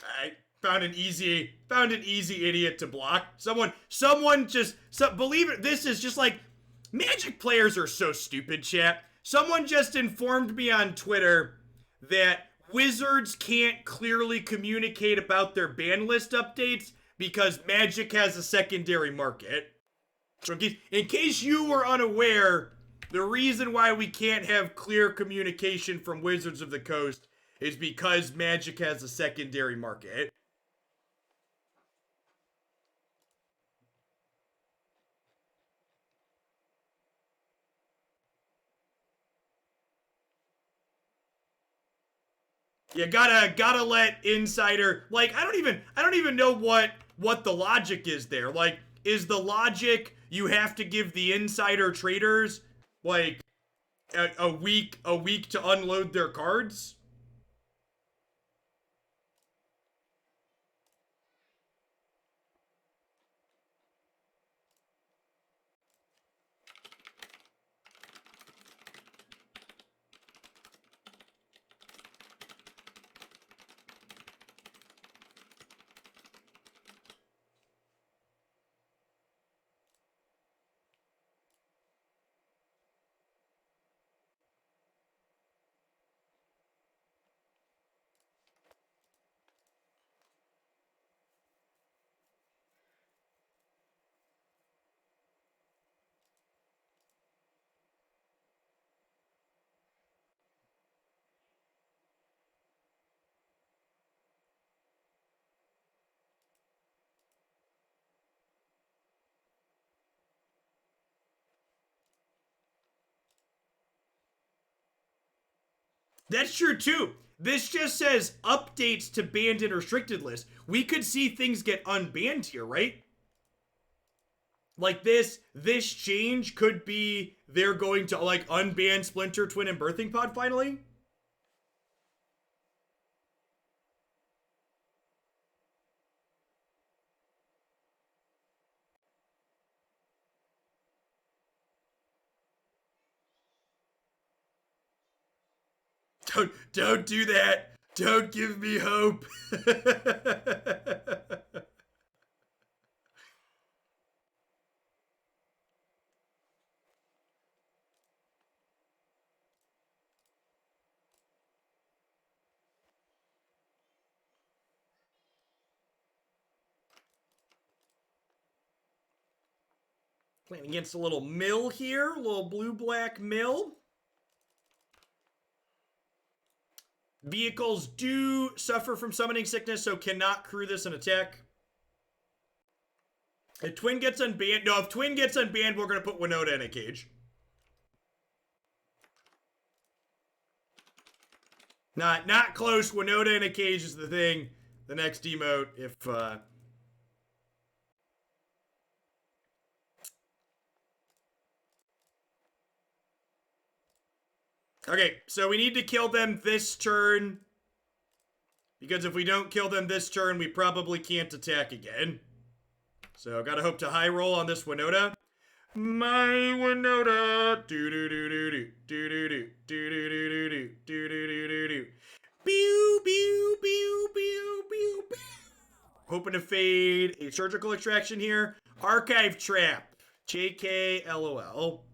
I found an easy idiot to block. Someone just believe it. This is just like Magic players are so stupid, chat. Someone just informed me on Twitter that Wizards can't clearly communicate about their ban list updates because Magic has a secondary market. So in case you were unaware, the reason why we can't have clear communication from Wizards of the Coast is because Magic has a secondary market. You gotta let insider, like, I don't even know what the logic is there. Like, is the logic you have to give the insider traders like a week to unload their cards? That's true too. This just says updates to banned and restricted list. We could see things get unbanned here, right? Like this change could be they're going to like unban Splinter, Twin, and Birthing Pod finally. Don't do that. Don't give me hope. Playing against a little mill here, a little blue-black mill. Vehicles do suffer from summoning sickness, so cannot crew this and attack. If Twin gets unbanned, no, if Twin gets unbanned, we're going to put Winota in a cage. Not close. Winota in a cage is the thing. The next emote, if, Okay, so we need to kill them this turn. Because if we don't kill them this turn, we probably can't attack again. So, gotta hope to high roll on this Winota. My Winota. Do-do-do-do-do. Do-do-do. Do-do-do-do-do. Do-do-do-do-do. Pew, pew, pew, pew, pew, pew. Hoping to fade a surgical extraction here. Archive Trap. JK LOL.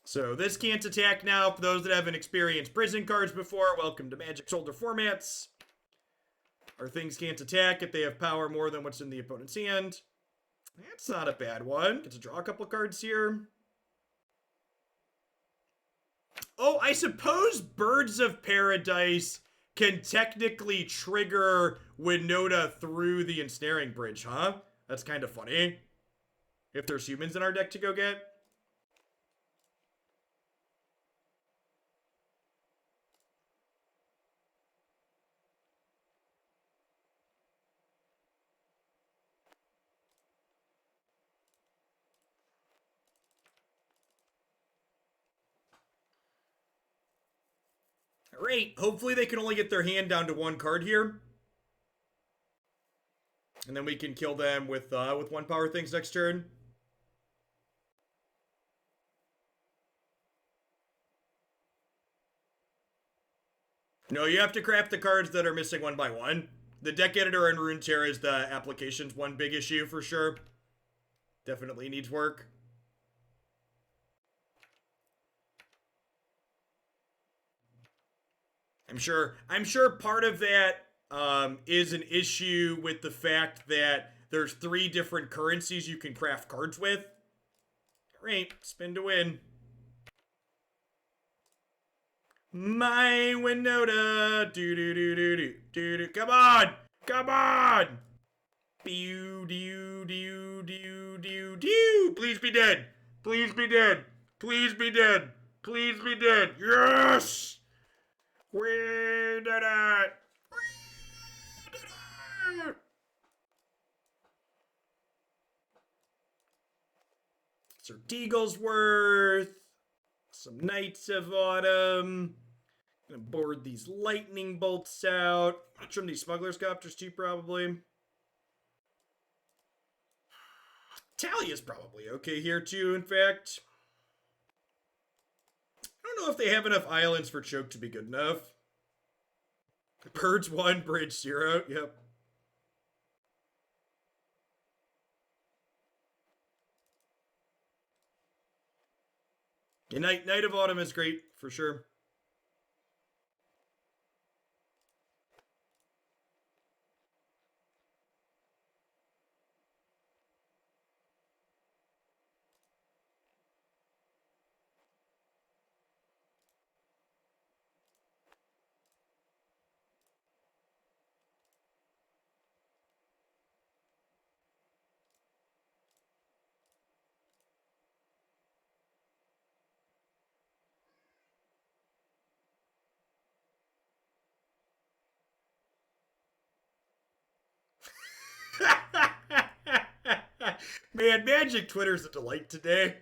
So this can't attack now. For those that haven't experienced prison cards before, welcome to Magic's older formats. Our things can't attack if they have power more than what's in the opponent's hand. That's not a bad one. Get to draw a couple cards here. Oh, I suppose Birds of Paradise can technically trigger Winota through the Ensnaring Bridge, huh? That's kind of funny. If there's humans in our deck to go get. Alright, hopefully they can only get their hand down to one card here. And then we can kill them with one power things next turn. No, you have to craft the cards that are missing one by one. The deck editor in Runeterra is the application's one big issue for sure. Definitely needs work. I'm sure part of that is an issue with the fact that there's 3 different currencies you can craft cards with. Alright, spin to win. My Winota. Do. Come on! Come on! Pew, do. Please be dead. Please be dead. Please be dead. Please be dead. Yes! We did it! We did it! Sir Deaglesworth. Some Knights of Autumn. Gonna board these lightning bolts out. Gonna trim these Smuggler's Copters too, probably. Thalia's probably okay here too, in fact. I don't know if they have enough islands for Choke to be good enough. Birds 1, Bridge 0. Yep. Yeah, Night of Autumn is great, for sure. Man, Magic Twitter's a delight today.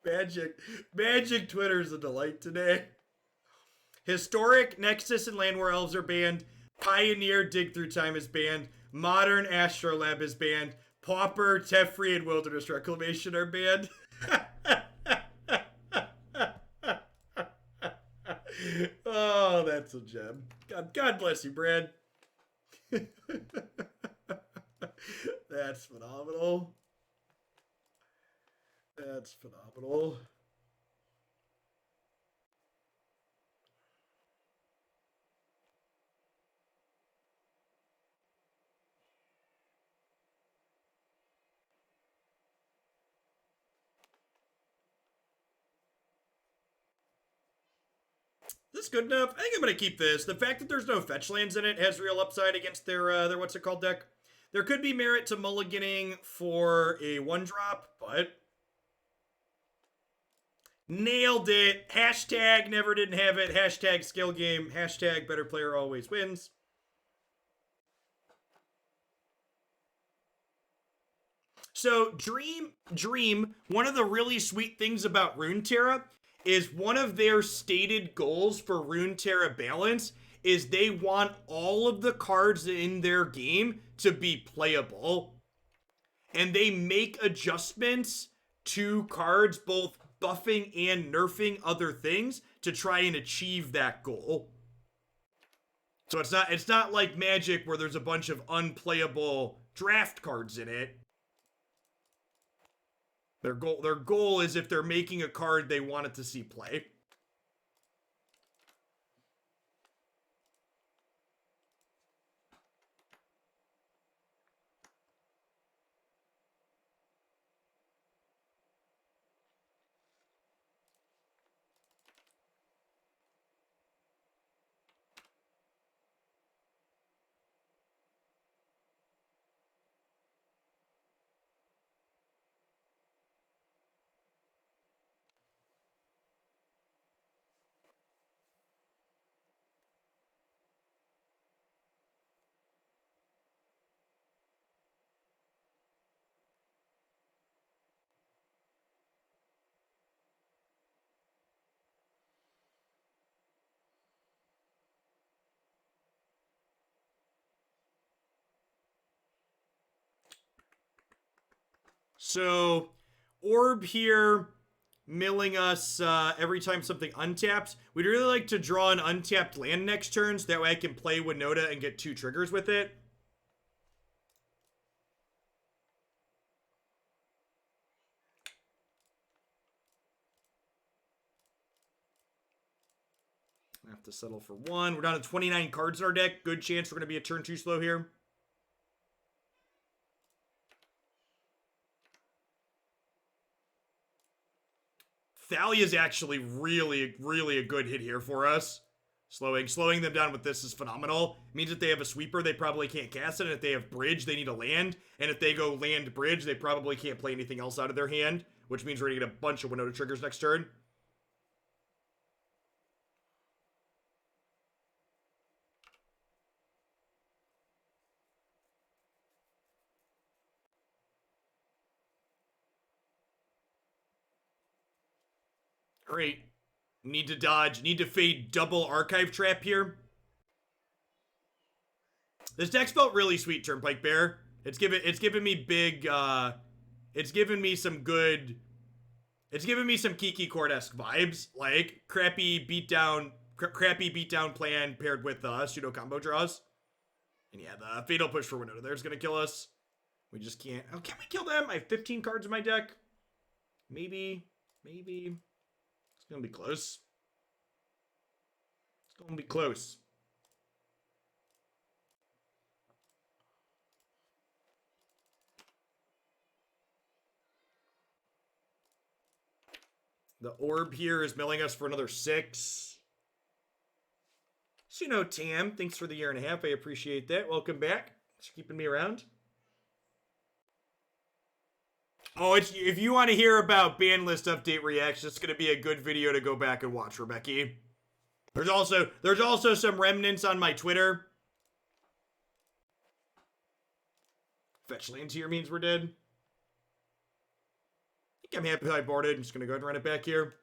Magic Twitter's a delight today. Historic, Nexus, and Llanowar Elves are banned. Pioneer, Dig Through Time is banned. Modern, Astrolab is banned. Pauper, Teferi, and Wilderness Reclamation are banned. Oh, that's a gem. God bless you, Brad. That's phenomenal. That's phenomenal. This is good enough. I think I'm going to keep this. The fact that there's no fetch lands in it has real upside against their what's it called deck. There could be merit to mulliganing for a 1-drop, but nailed it. Hashtag never didn't have it. Hashtag skill game. Hashtag better player always wins. So Dream, one of the really sweet things about Runeterra is one of their stated goals for Runeterra balance is they want all of the cards in their game to be playable. And they make adjustments to cards, both buffing and nerfing other things to try and achieve that goal. So it's not like Magic where there's a bunch of unplayable draft cards in it. Their goal is if they're making a card they want it to see play. So, Orb here milling us every time something untaps. We'd really like to draw an untapped land next turn so that way I can play Winota and get 2 triggers with it. I have to settle for 1. We're down to 29 cards in our deck. Good chance we're going to be a turn 2 slow here. Thalia is actually really a good hit here for us. Slowing them down with this is phenomenal. It means if they have a sweeper, they probably can't cast it. And if they have bridge, they need a land. And if they go land bridge, they probably can't play anything else out of their hand, which means we're going to get a bunch of Winota triggers next turn. Great. Need to dodge. Need to fade double Archive Trap here. This deck's felt really sweet, Turnpike Bear. It's given me big, it's given me some good, it's given me some Kiki Court-esque vibes, like crappy beatdown plan paired with pseudo combo draws. And yeah, the Fatal Push for Winota there's gonna kill us. We just can't. Oh, can we kill them? I have 15 cards in my deck. Maybe. It's gonna be close. It's gonna be close. The Orb here is milling us for another 6. So, you know, Tam, thanks for the 1.5 years. I appreciate that. Welcome back. Thanks for keeping me around. Oh, if you want to hear about ban list update reactions, it's going to be a good video to go back and watch, Rebecca. There's also some remnants on my Twitter. Fetch lands here means we're dead. I think I'm happy I boarded. I'm just going to go ahead and run it back here.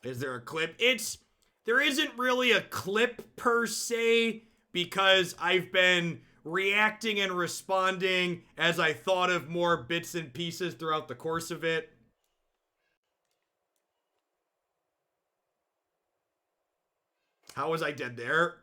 Is there a clip? There isn't really a clip per se, because I've been reacting and responding as I thought of more bits and pieces throughout the course of it. How was I dead there?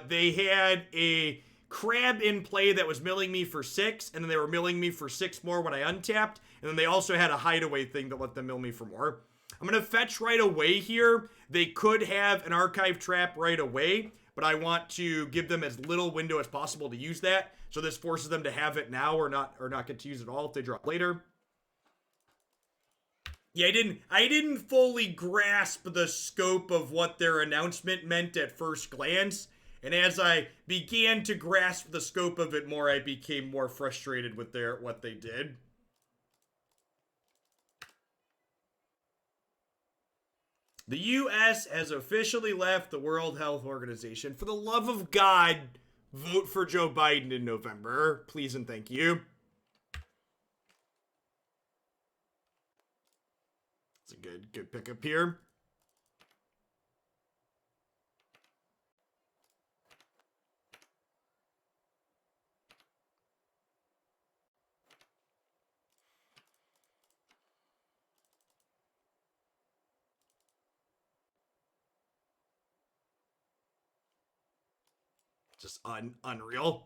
They had a crab in play that was milling me for 6, and then they were milling me for 6 more when I untapped, and then they also had a hideaway thing that let them mill me for more. I'm gonna fetch right away here. They could have an archive trap right away, but I want to give them as little window as possible to use that, so this forces them to have it now or not get to use it all if they drop later. Yeah, I didn't fully grasp the scope of what their announcement meant at first glance, and as I began to grasp the scope of it more, I became more frustrated with what they did. The US has officially left the World Health Organization. For the love of God, vote for Joe Biden in November. Please and thank you. It's a good pickup here. Just unreal.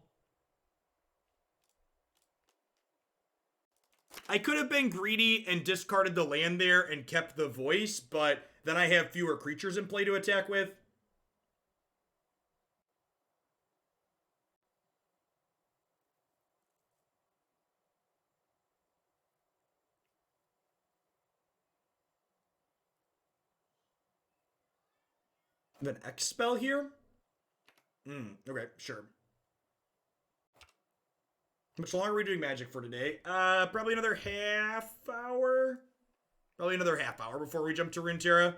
I could have been greedy and discarded the land there and kept the voice, but then I have fewer creatures in play to attack with. An X spell here? Okay, sure. How much longer are we doing Magic for today? Probably another half hour? Probably another half hour before we jump to Runeterra.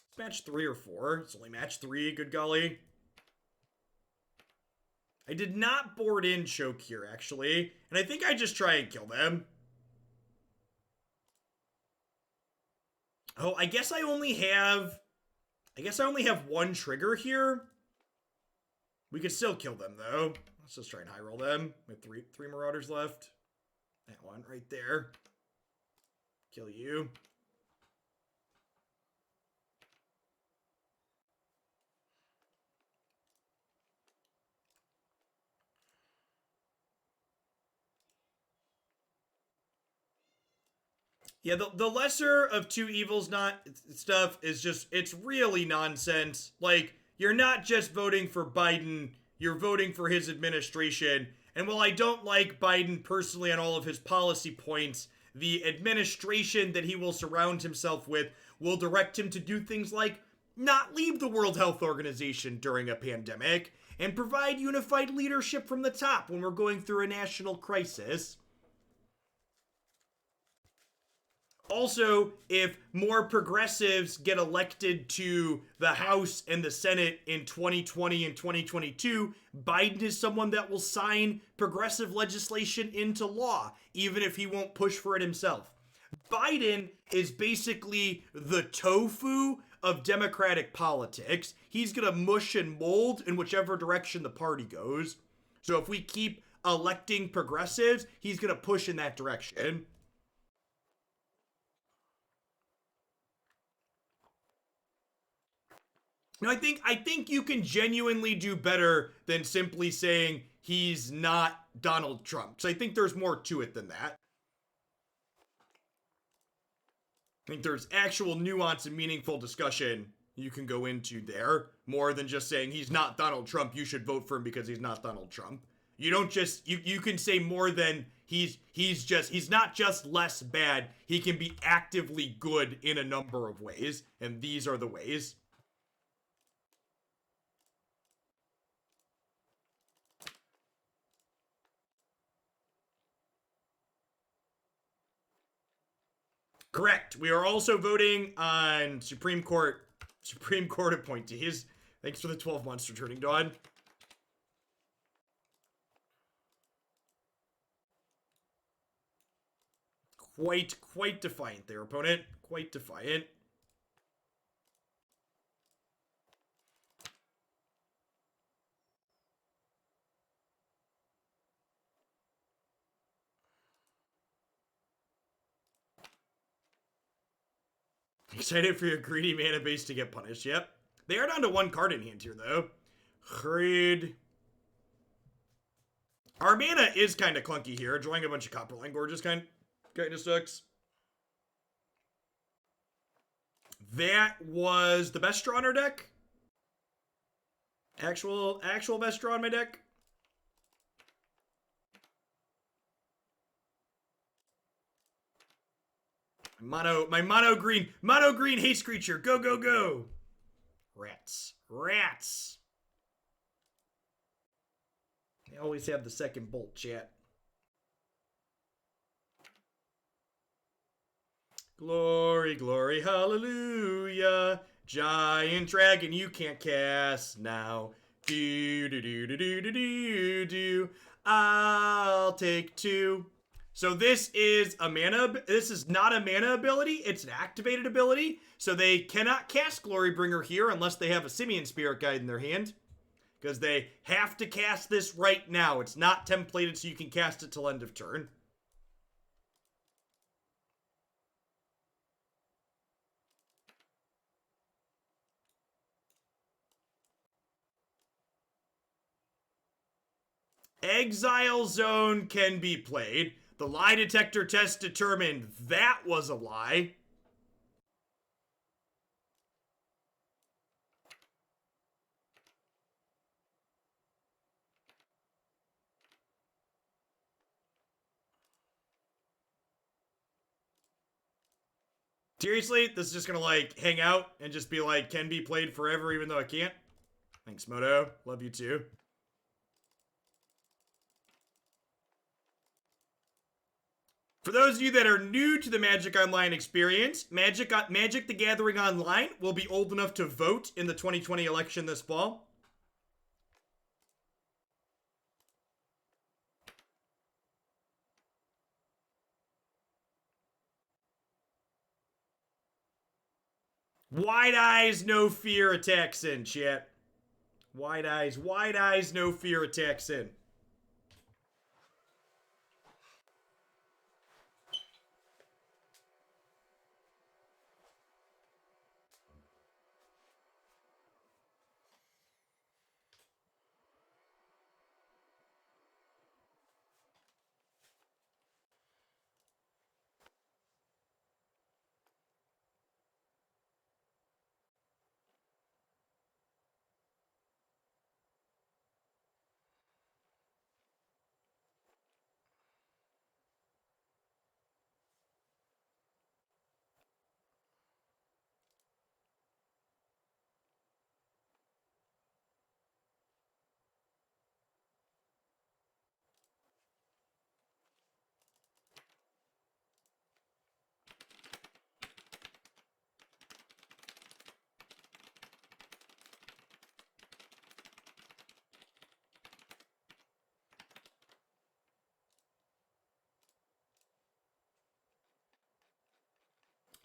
It's match 3 or 4. It's only match 3, good golly. I did not board in Choke here, actually. And I think I just try and kill them. Oh, I guess I only have 1 trigger here. We could still kill them, though. Let's just try and high roll them. We have three Marauders left. That one right there. Kill you. Yeah, the lesser of two evils not stuff is just, it's really nonsense. Like, you're not just voting for Biden, you're voting for his administration. And while I don't like Biden personally on all of his policy points, the administration that he will surround himself with will direct him to do things like not leave the World Health Organization during a pandemic and provide unified leadership from the top when we're going through a national crisis. Also, if more progressives get elected to the House and the Senate in 2020 and 2022, Biden is someone that will sign progressive legislation into law, even if he won't push for it himself. Biden is basically the tofu of Democratic politics. He's gonna mush and mold in whichever direction the party goes. So if we keep electing progressives, he's gonna push in that direction. No, I think you can genuinely do better than simply saying he's not Donald Trump. So I think there's more to it than that. I think there's actual nuance and meaningful discussion you can go into there, more than just saying he's not Donald Trump, you should vote for him because he's not Donald Trump. You don't just, you can say more than he's not just less bad, he can be actively good in a number of ways, and these are the ways. Correct. We are also voting on Supreme Court appointees. Thanks for the 12 months returning, Dawn. Quite defiant there, opponent. Quite defiant. Excited for your greedy mana base to get punished. Yep. They are down to 1 card in hand here, though. Grid. Our mana is kind of clunky here. Drawing a bunch of Copperline Gorges kind of sucks. That was the best draw in our deck. Actual best draw in my deck. My mono green haste creature. Go, go, go. Rats. They always have the second bolt, chat. Glory, glory, hallelujah. Giant dragon you can't cast now. Do. I'll take 2. So this is not a mana ability, it's an activated ability. So they cannot cast Glorybringer here unless they have a Simian Spirit Guide in their hand. Because they have to cast this right now. It's not templated so you can cast it till end of turn. Exile Zone can be played. The lie detector test determined that was a lie. Seriously, this is just gonna like hang out and just be like, can be played forever even though I can't? Thanks, Moto. Love you too. For those of you that are new to the Magic Online experience, Magic the Gathering Online will be old enough to vote in the 2020 election this fall. Wide eyes, no fear attacks in, chat. Wide eyes, no fear attacks in.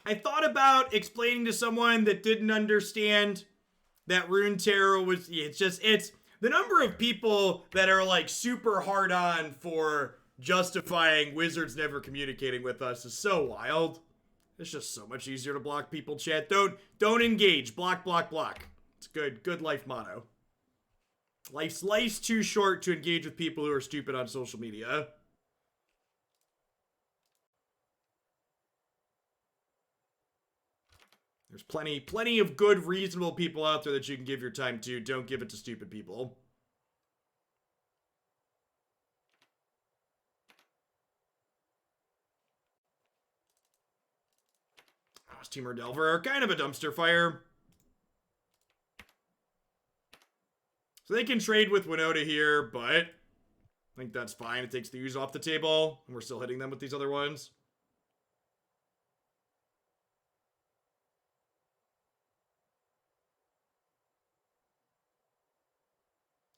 I thought about explaining to someone that didn't understand that Rune Tarot was, it's the number of people that are like super hard on for justifying Wizards never communicating with us is so wild. It's just so much easier to block people, chat. Don't engage. Block. It's good life motto. Life's too short to engage with people who are stupid on social media. There's plenty of good, reasonable people out there that you can give your time to. Don't give it to stupid people. Steamer Delver are kind of a dumpster fire. So they can trade with Winota here, but I think that's fine. It takes the use off the table, and we're still hitting them with these other ones.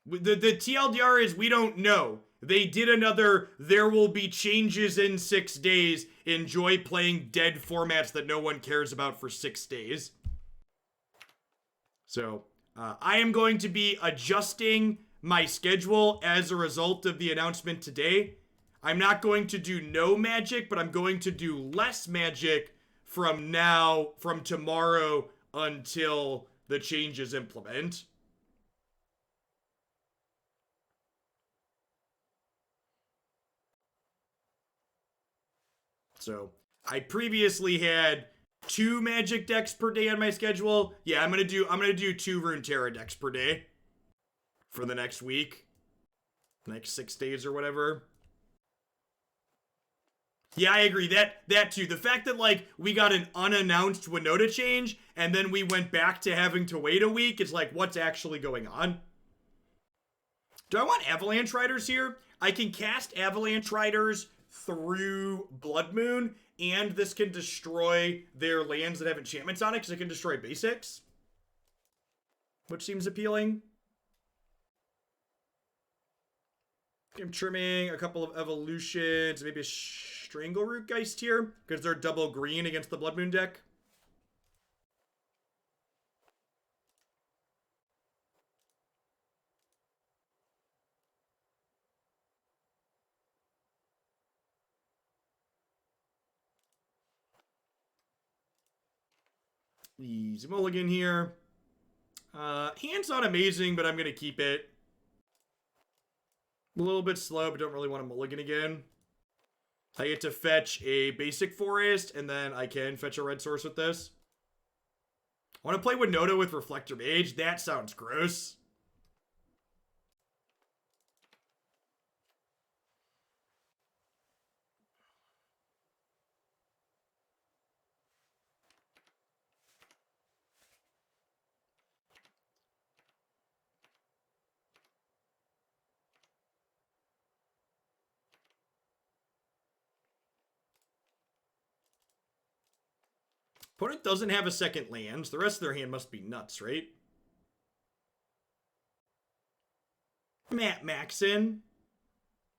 The TLDR is we don't know. they did another there will be changes in 6 days. Enjoy playing dead formats that no one cares about for 6 days. So, I am going to be adjusting my schedule as a result of the announcement today. I'm not going to do no Magic, but I'm going to do less Magic from tomorrow until the changes implement. So, I previously had 2 Magic decks per day on my schedule. Yeah, I'm gonna do 2 Runeterra decks per day for the next week, next 6 days or whatever. Yeah, I agree. That too. The fact that like we got an unannounced Winota change and then we went back to having to wait a week is like, what's actually going on? Do I want Avalanche Riders here? I can cast Avalanche Riders through Blood Moon, and this can destroy their lands that have enchantments on it because it can destroy basics, which seems appealing. I'm trimming a couple of evolutions, maybe a Strangleroot Geist here, because they're double green against the Blood Moon deck. Easy mulligan here. Hand's not amazing, but I'm going to keep it. A little bit slow, but don't really want to mulligan again. I get to fetch a basic forest, and then I can fetch a red source with this. I want to play Winota with Reflector Mage. That sounds gross. Opponent doesn't have a second land. The rest of their hand must be nuts, right? Matt Maxon.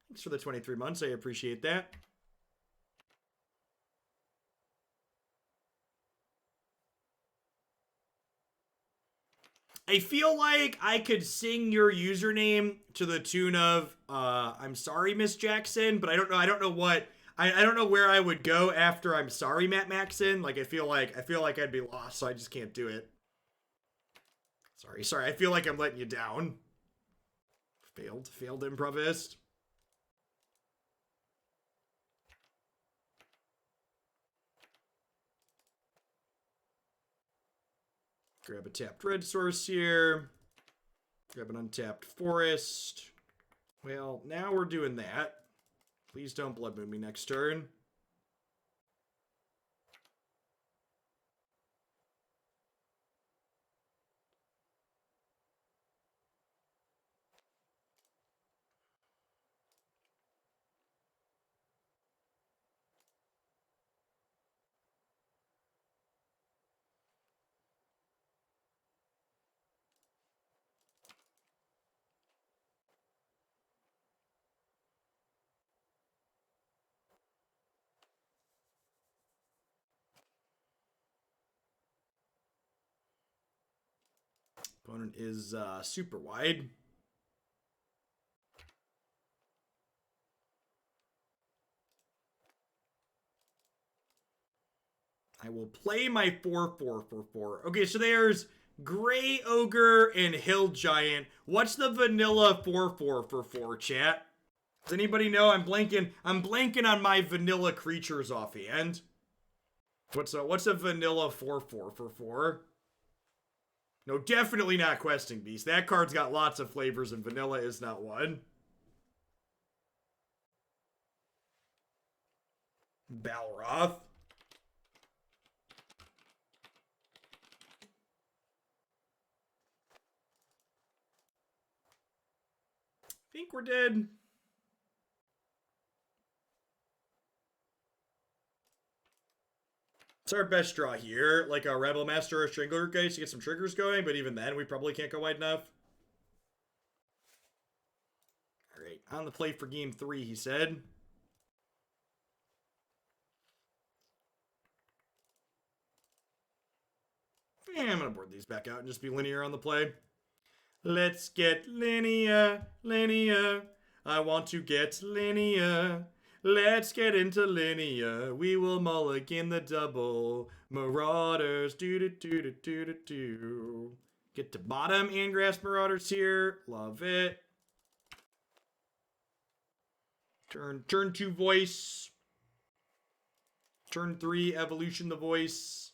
Thanks for the 23 months. I appreciate that. I feel like I could sing your username to the tune of I'm sorry, Miss Jackson, but I don't know. I don't know what I don't know where I would go after I'm sorry, Matt Maxon. Like I feel like I'd be lost, so I just can't do it. Sorry. I feel like I'm letting you down. Failed improvist. Grab a tapped red source here. Grab an untapped forest. Well, now we're doing that. Please don't Blood Moon me next turn. Opponent is super wide. I will play my 4/4/4/4. Okay, so there's Gray Ogre and Hill Giant. What's the vanilla 4/4/4, chat? Does anybody know? I'm blanking on my vanilla creatures offhand. What's a vanilla 4/4/4? No, definitely not Questing Beast. That card's got lots of flavors, and vanilla is not one. Balroth. I think we're dead. It's our best draw here, like a Rabblemaster or Strangleroot Geist to get some triggers going, but even then, we probably can't go wide enough. Alright, On the play for game 3, he said. Yeah, I'm going to board these back out and just be linear on the play. Let's get linear. I want to get linear. Let's get into linear. We will mulligan the double. Marauders. Do. Get to bottom. Angrath Marauders here. Love it. Turn 2 voice. Turn 3 evolution the voice.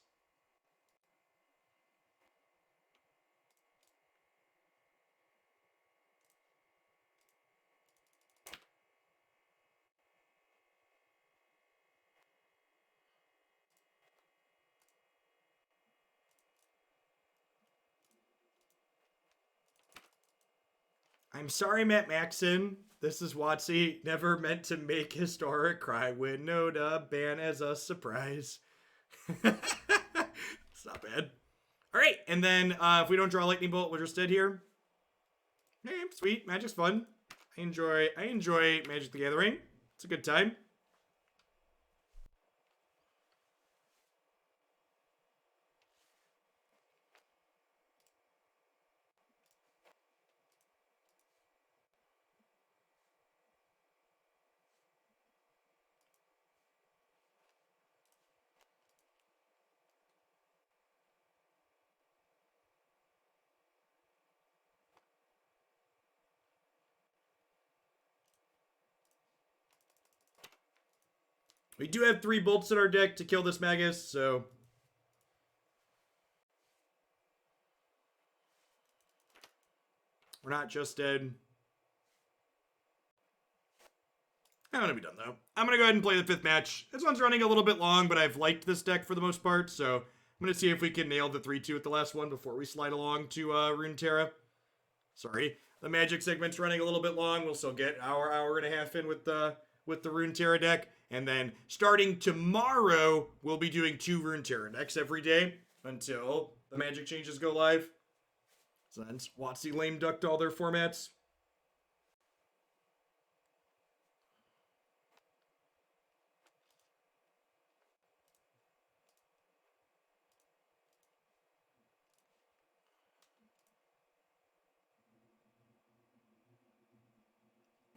I'm sorry, Matt Maxon. This is Watsy. Never meant to make historic cry. Winota ban as a surprise. It's not bad. All right, and then if we don't draw a lightning bolt, we're just dead here. Hey, sweet. Magic's fun. I enjoy Magic the Gathering. It's a good time. We do have 3 bolts in our deck to kill this Magus, so... we're not just dead. I'm going to be done, though. I'm going to go ahead and play the 5th match. This one's running a little bit long, but I've liked this deck for the most part, so I'm going to see if we can nail the 3-2 at the last one before we slide along to Runeterra. Sorry. The Magic segment's running a little bit long. We'll still get hour and a half in with the Runeterra deck. And then starting tomorrow, we'll be doing 2 Runeterra decks every day until the Magic changes go live. Since WotC lame ducked all their formats.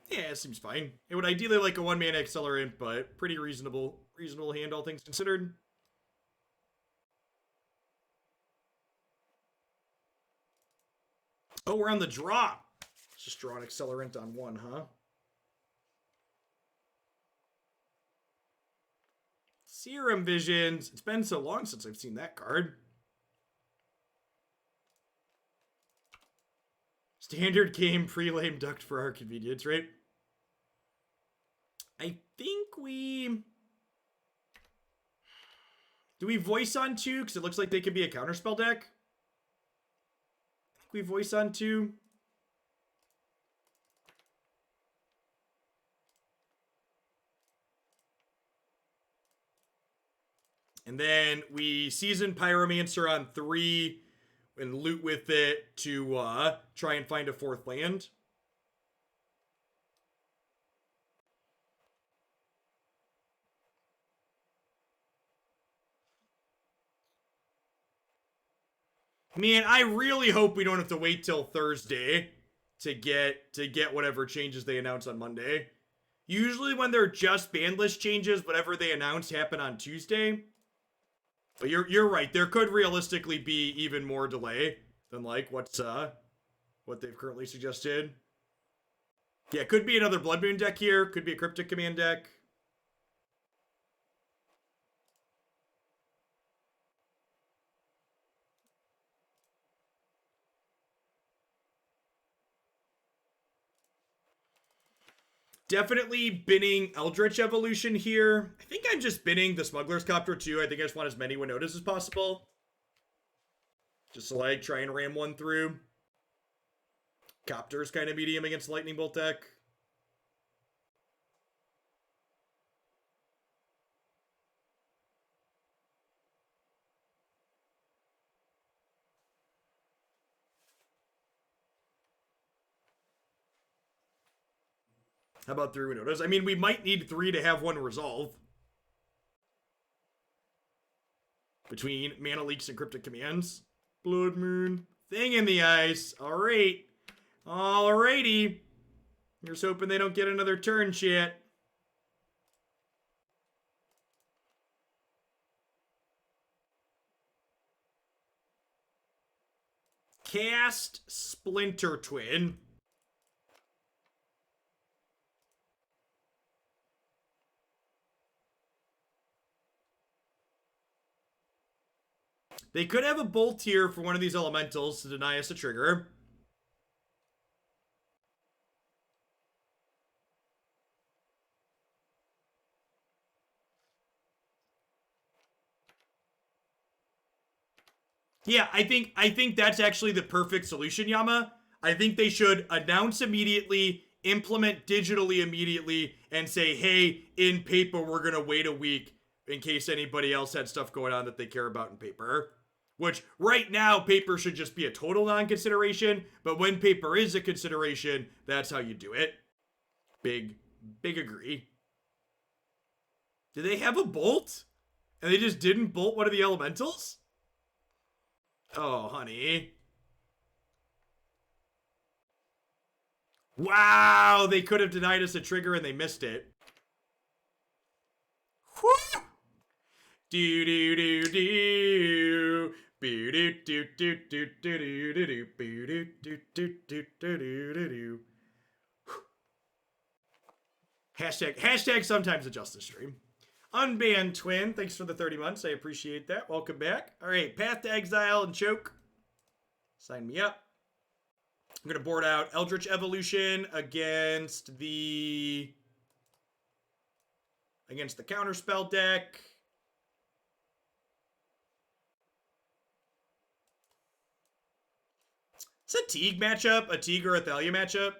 Yeah, it seems fine. It would ideally like a 1-mana accelerant, but pretty reasonable hand, all things considered. Oh, we're on the draw. Let's just draw an accelerant on 1, huh? Serum Visions. It's been so long since I've seen that card. Standard game pre-lame ducked for our convenience, right? I think we... do we voice on 2? Because it looks like they could be a counterspell deck. I think we voice on 2. And then we Seasoned Pyromancer on 3 and loot with it to try and find a 4th land. Man, I really hope we don't have to wait till Thursday to get whatever changes they announce on Monday. Usually when they're just ban list changes, whatever they announce happen on Tuesday. But you're right. There could realistically be even more delay than like what they've currently suggested. Yeah, could be another Blood Moon deck here. Could be a Cryptic Command deck. Definitely binning Eldritch Evolution here. I think I'm just binning the Smuggler's Copter too. I think I just want as many Winotas as possible. Just to like try and ram one through. Copter's kind of medium against Lightning Bolt deck. How about 3 Winotas? I mean, we might need 3 to have 1 resolve. Between mana leaks and cryptic commands. Blood Moon. Thing in the ice. Alright. Alrighty. Here's hoping they don't get another turn, chat. Cast Splinter Twin. They could have a bolt here for one of these elementals to deny us a trigger. Yeah, I think that's actually the perfect solution, Yama. I think they should announce immediately, implement digitally immediately, and say, hey, in paper, we're going to wait a week in case anybody else had stuff going on that they care about in paper. Which, right now, paper should just be a total non-consideration, but when paper is a consideration, that's how you do it. Big agree. Do they have a bolt? And they just didn't bolt one of the elementals? Oh, honey. Wow, they could have denied us a trigger and they missed it. Whew! Do do do do. Do do do do do do do do do do do do do do. Hashtag sometimes a justice stream. Unbanned Twin, thanks for the 30 months. I appreciate that. Welcome back. All right, Path to Exile and Choke. Sign me up. I'm going to board out Eldritch Evolution against the Counterspell deck. It's a Teeg matchup, a Teeg or a Thalia matchup.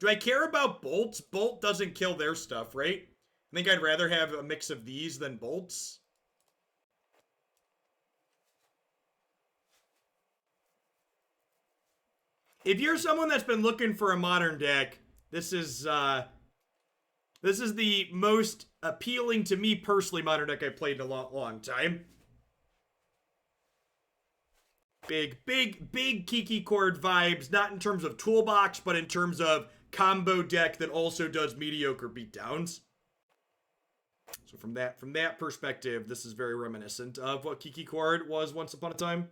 Do I care about bolts? Bolt doesn't kill their stuff, right? I think I'd rather have a mix of these than bolts. If you're someone that's been looking for a modern deck, this is the most appealing to me personally modern deck I've played in a long time. Big Kiki Chord vibes, not in terms of toolbox, but in terms of combo deck that also does mediocre beatdowns. So from that perspective, this is very reminiscent of what Kiki Chord was once upon a time.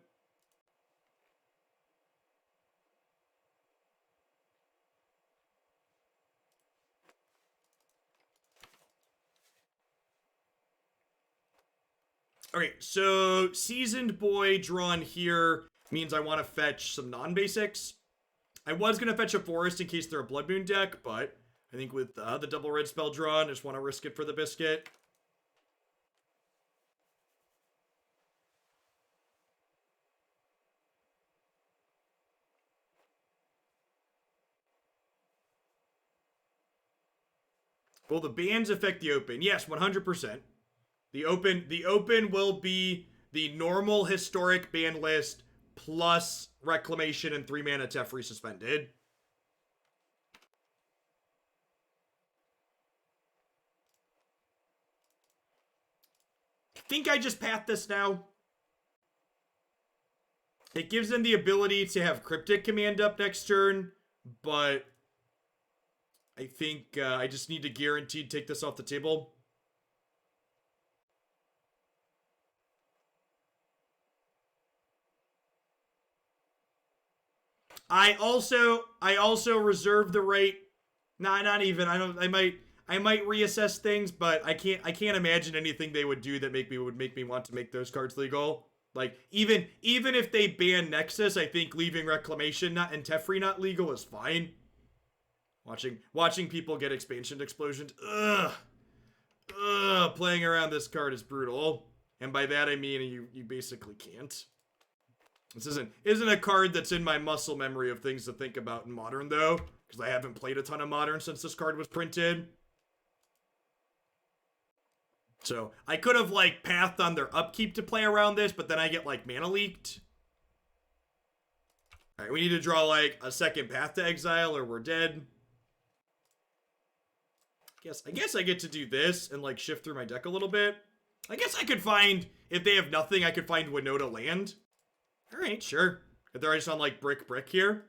Okay, so Seasoned Boy drawn here means I want to fetch some non-basics. I was going to fetch a Forest in case they're a Blood Moon deck, but I think with the double red spell drawn, I just want to risk it for the biscuit. Will the bans affect the open? Yes, 100%. The open will be the normal historic ban list plus Reclamation and 3 mana Teferi Suspended. I think I just path this now. It gives them the ability to have Cryptic Command up next turn, but I think I just need to guaranteed take this off the table. I also reserve the right. Nah, not even. I might reassess things, but I can't imagine anything they would do that would make me want to make those cards legal. Like even if they ban Nexus, I think leaving Reclamation and Teferi not legal is fine. Watching people get expansion explosions. Playing around this card is brutal. And by that I mean you basically can't. This isn't a card that's in my muscle memory of things to think about in Modern, though, because I haven't played a ton of Modern since this card was printed. So I could have like pathed on their upkeep to play around this, but then I get like mana leaked. All right, we need to draw like a second Path to Exile or we're dead. I guess I get to do this and like shift through my deck a little bit. I guess I could find, if they have nothing, I could find Winota land. All right, sure. If they're just on like brick here.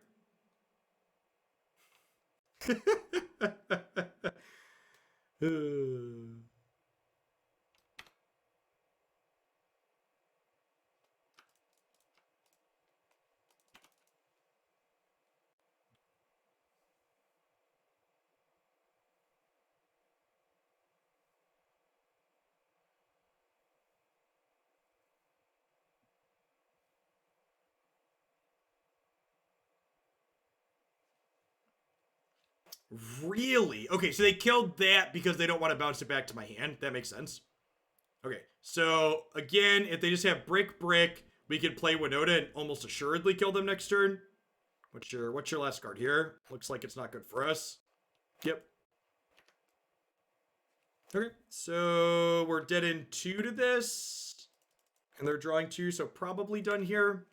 Really? Okay, so they killed that because they don't want to bounce it back to my hand. That makes sense. Okay, so again, if they just have brick, we could play Winota and almost assuredly kill them next turn. What's your last card here? Looks like it's not good for us. Yep. Okay, so we're dead in 2 to this. And they're drawing 2, so probably done here.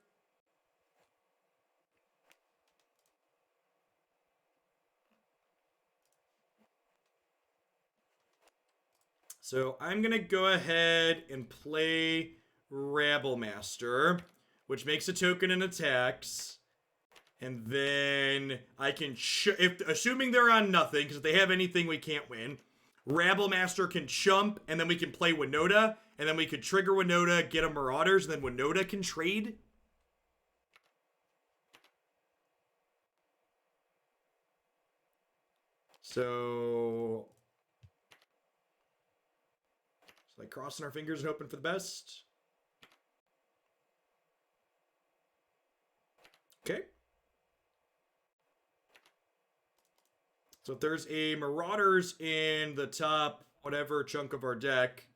So I'm going to go ahead and play Rabblemaster, which makes a token and attacks. And then I can, assuming they're on nothing, because if they have anything, we can't win. Rabblemaster can chump, and then we can play Winota, and then we could trigger Winota, get a Marauders, and then Winota can trade. So like crossing our fingers and hoping for the best. Okay. So if there's a Marauders in the top whatever chunk of our deck,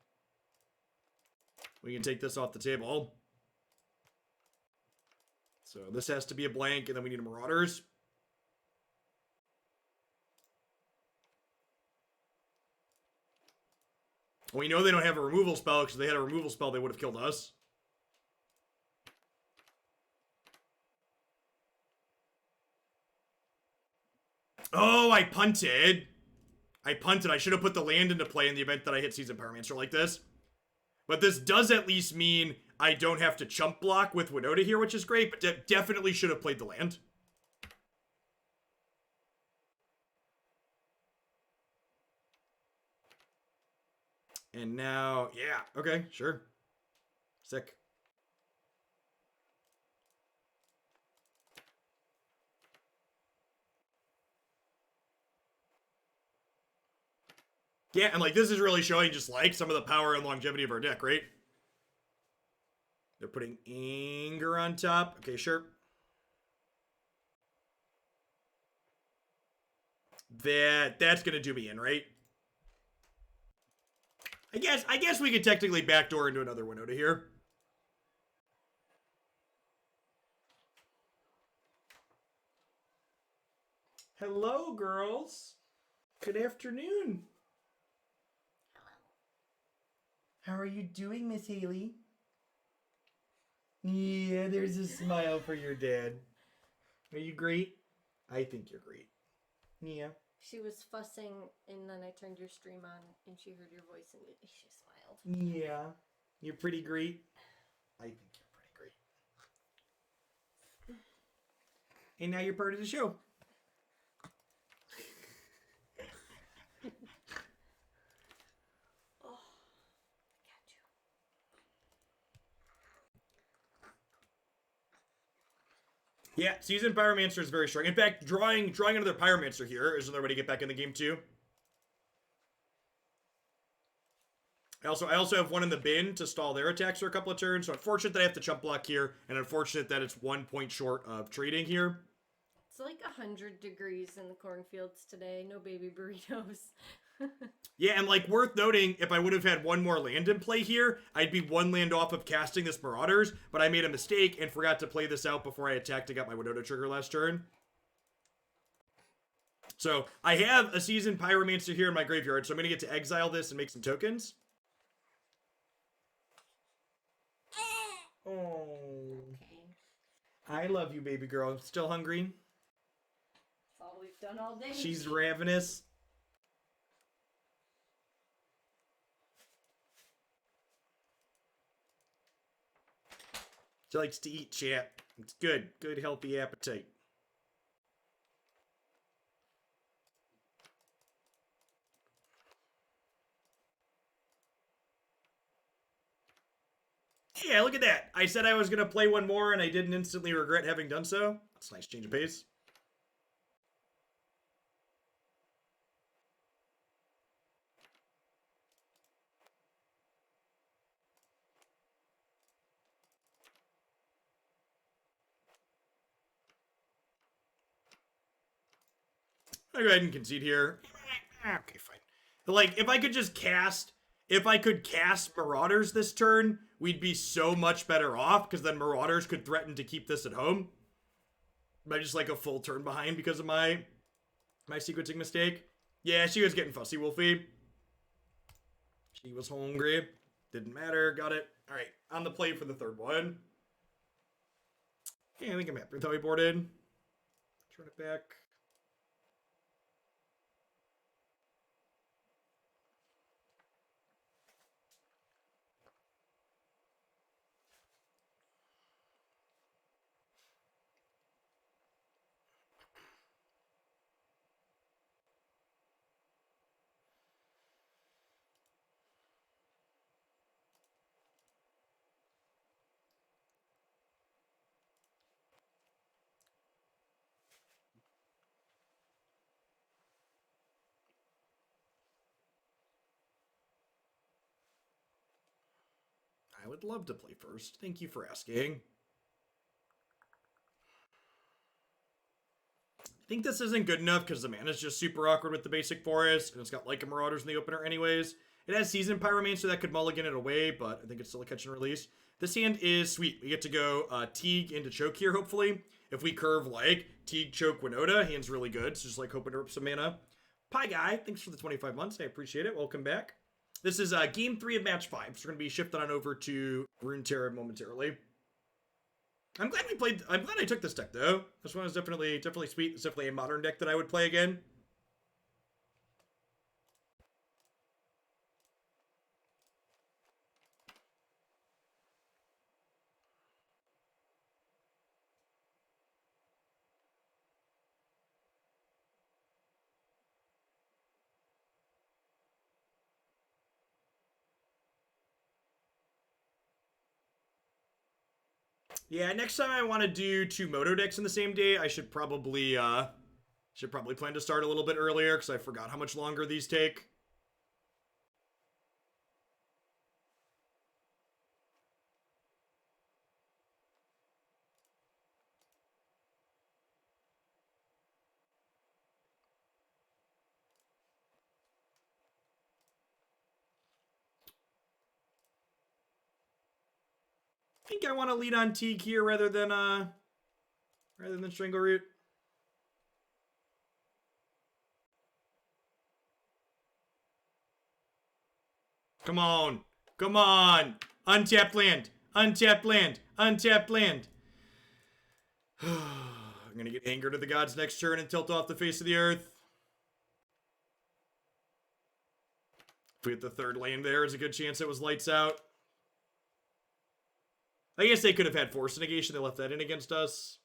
we can take this off the table. So this has to be a blank, and then we need a Marauders. We know they don't have a removal spell, because if they had a removal spell, they would have killed us. Oh, I punted. I should have put the land into play in the event that I hit Seasoned Pyromancer like this. But this does at least mean I don't have to chump block with Winota here, which is great, but definitely should have played the land. And now, yeah, okay, sure. Sick. Yeah, and like this is really showing just like some of the power and longevity of our deck, right? They're putting Anger on top. Okay, sure. That's gonna do me in, right? I guess we could technically backdoor into another Winota here. Hello, girls. Good afternoon. Hello. How are you doing, Miss Haley? Yeah, there's a smile for your dad. Are you great? I think you're great. Yeah. She was fussing, and then I turned your stream on, and she heard your voice, and she smiled. Yeah. You're pretty great. I think you're pretty great. And now you're part of the show. Oh, got you. Yeah, Seasoned Pyromancer is very strong. In fact, drawing another Pyromancer here is another way to get back in the game too. I also have one in the bin to stall their attacks for a couple of turns. So unfortunate that I have to chump block here, and unfortunate that it's 1 point short of trading here. It's like 100 degrees in the cornfields today. No baby burritos. Yeah, and like worth noting, if I would have had one more land in play here, I'd be 1 land off of casting this Marauders, but I made a mistake and forgot to play this out before I attacked and got my Winota trigger last turn. So I have a Seasoned Pyromancer here in my graveyard, so I'm going to get to exile this and make some tokens. Oh. Okay. I love you, baby girl. Still hungry? That's all we've done all day. She's ravenous. She likes to eat, chat. It's good. Good, healthy appetite. Yeah, look at that. I said I was going to play one more, and I didn't instantly regret having done so. That's a nice change of pace. I'll go ahead and concede here. Okay, fine. Like, if I could cast Marauders this turn, we'd be so much better off, because then Marauders could threaten to keep this at home. By just like a full turn behind because of my sequencing mistake. Yeah, she was getting fussy, Wolfie. She was hungry. Didn't matter. Got it. All right, on the play for the third one. Yeah, I think I'm happy with how he boarded. Turn it back. I would love to play first. Thank you for asking. I think this isn't good enough because the mana's just super awkward with the basic forest, and it's got like a Marauders in the opener anyways. It has Seasoned Pyromancer that could mulligan it away, but I think it's still a catch and release. This hand is sweet. We get to go Teeg into choke here, hopefully. If we curve like Teeg, choke, Winota, hand's really good. So just like hoping to rip some mana. Pie Guy, thanks for the 25 months. I appreciate it. Welcome back. This is game 3 of match 5. So we're going to be shifting on over to Runeterra momentarily. I'm glad I took this deck though. This one is definitely sweet. It's definitely a modern deck that I would play again. Yeah, next time I want to do 2 Moto decks in the same day, I should probably plan to start a little bit earlier because I forgot how much longer these take. I think I want to lead on Teeg here rather than Strangleroot. Come on. Come on. Untapped land. Untapped land. Untapped land. I'm going to get Anger to the Gods next turn and tilt off the face of the earth. If we hit the third land there, there's a good chance it was lights out. I guess they could have had Force Negation. They left that in against us.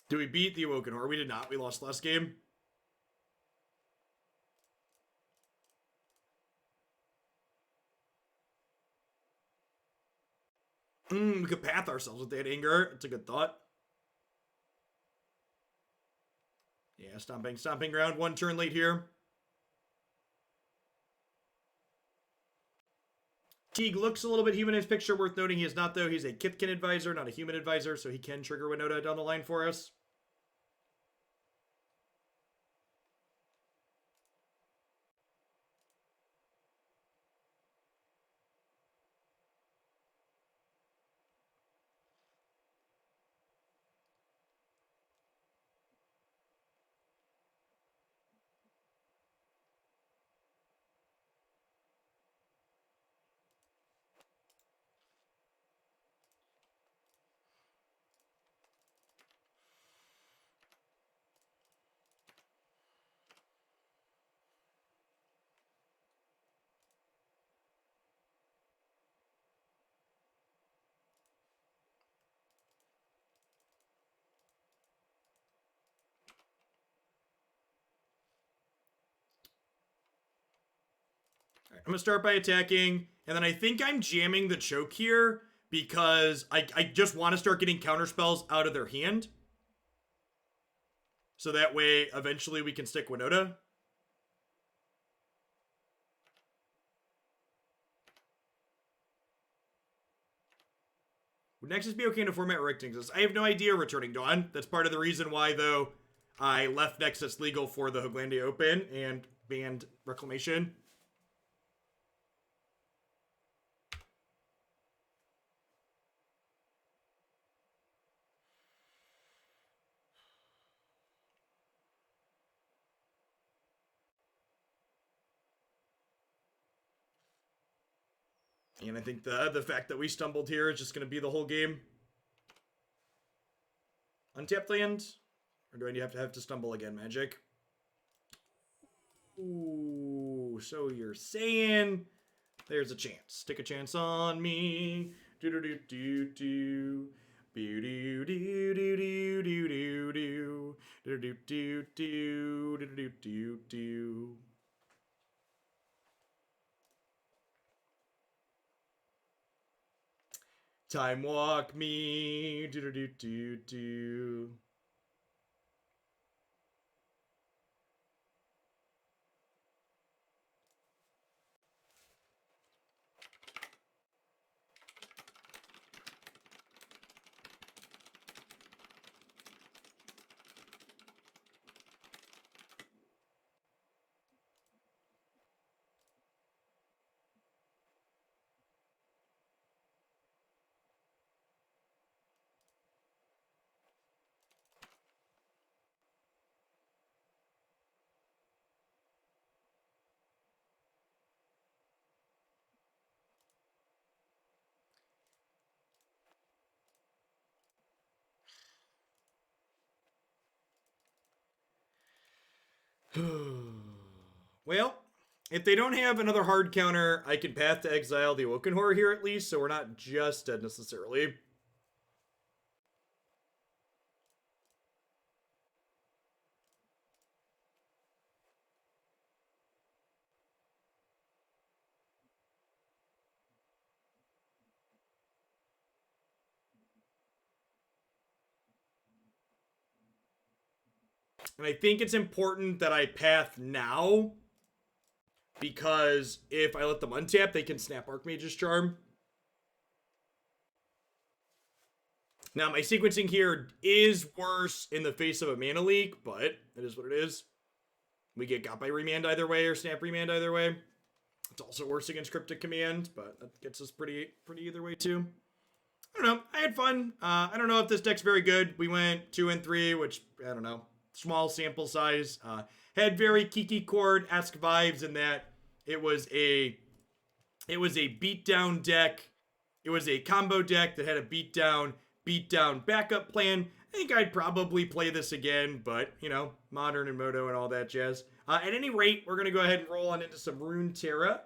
Did we beat the Awoken Horror? We did not. We lost last game. We could path ourselves with that Anger. It's a good thought. Yeah, Stomping Ground. 1 turn late here. Teeg looks a little bit human in his picture. Worth noting he is not, though. He's a Kithkin advisor, not a human advisor, so he can trigger Winota down the line for us. I'm going to start by attacking, and then I think I'm jamming the choke here because I just want to start getting counter spells out of their hand. So that way, eventually we can stick Winota. Would Nexus be okay in a format where Recting exists? I have no idea, Returning Dawn. That's part of the reason why, though, I left Nexus legal for the Hooglandia Open and banned Reclamation. And I think the fact that we stumbled here is just going to be the whole game. Untapped land? Or do I have to stumble again, Magic? Ooh, so you're saying there's a chance. Take a chance on me. Do-do-do-do-do. Do-do-do-do-do-do-do. Do-do-do-do-do-do-do. Time walk me. Do-do-do-do-do. Well, if they don't have another hard counter, I can path to exile the Awoken Horror here at least, so we're not just dead necessarily. And I think it's important that I path now, because if I let them untap, they can snap Archmage's Charm. Now, my sequencing here is worse in the face of a mana leak, but it is what it is. We get got by Remand either way, or Snap Remand either way. It's also worse against Cryptic Command, but that gets us pretty either way too. I don't know. I had fun. I don't know if this deck's very good. We went 2 and 3, which, I don't know. Small sample size. Had very Kiki Chord-esque vibes in that it was a beatdown deck. It was a combo deck that had a beatdown backup plan. I think I'd probably play this again, but, you know, Modern and Moto and all that jazz. At any rate, we're going to go ahead and roll on into some Runeterra.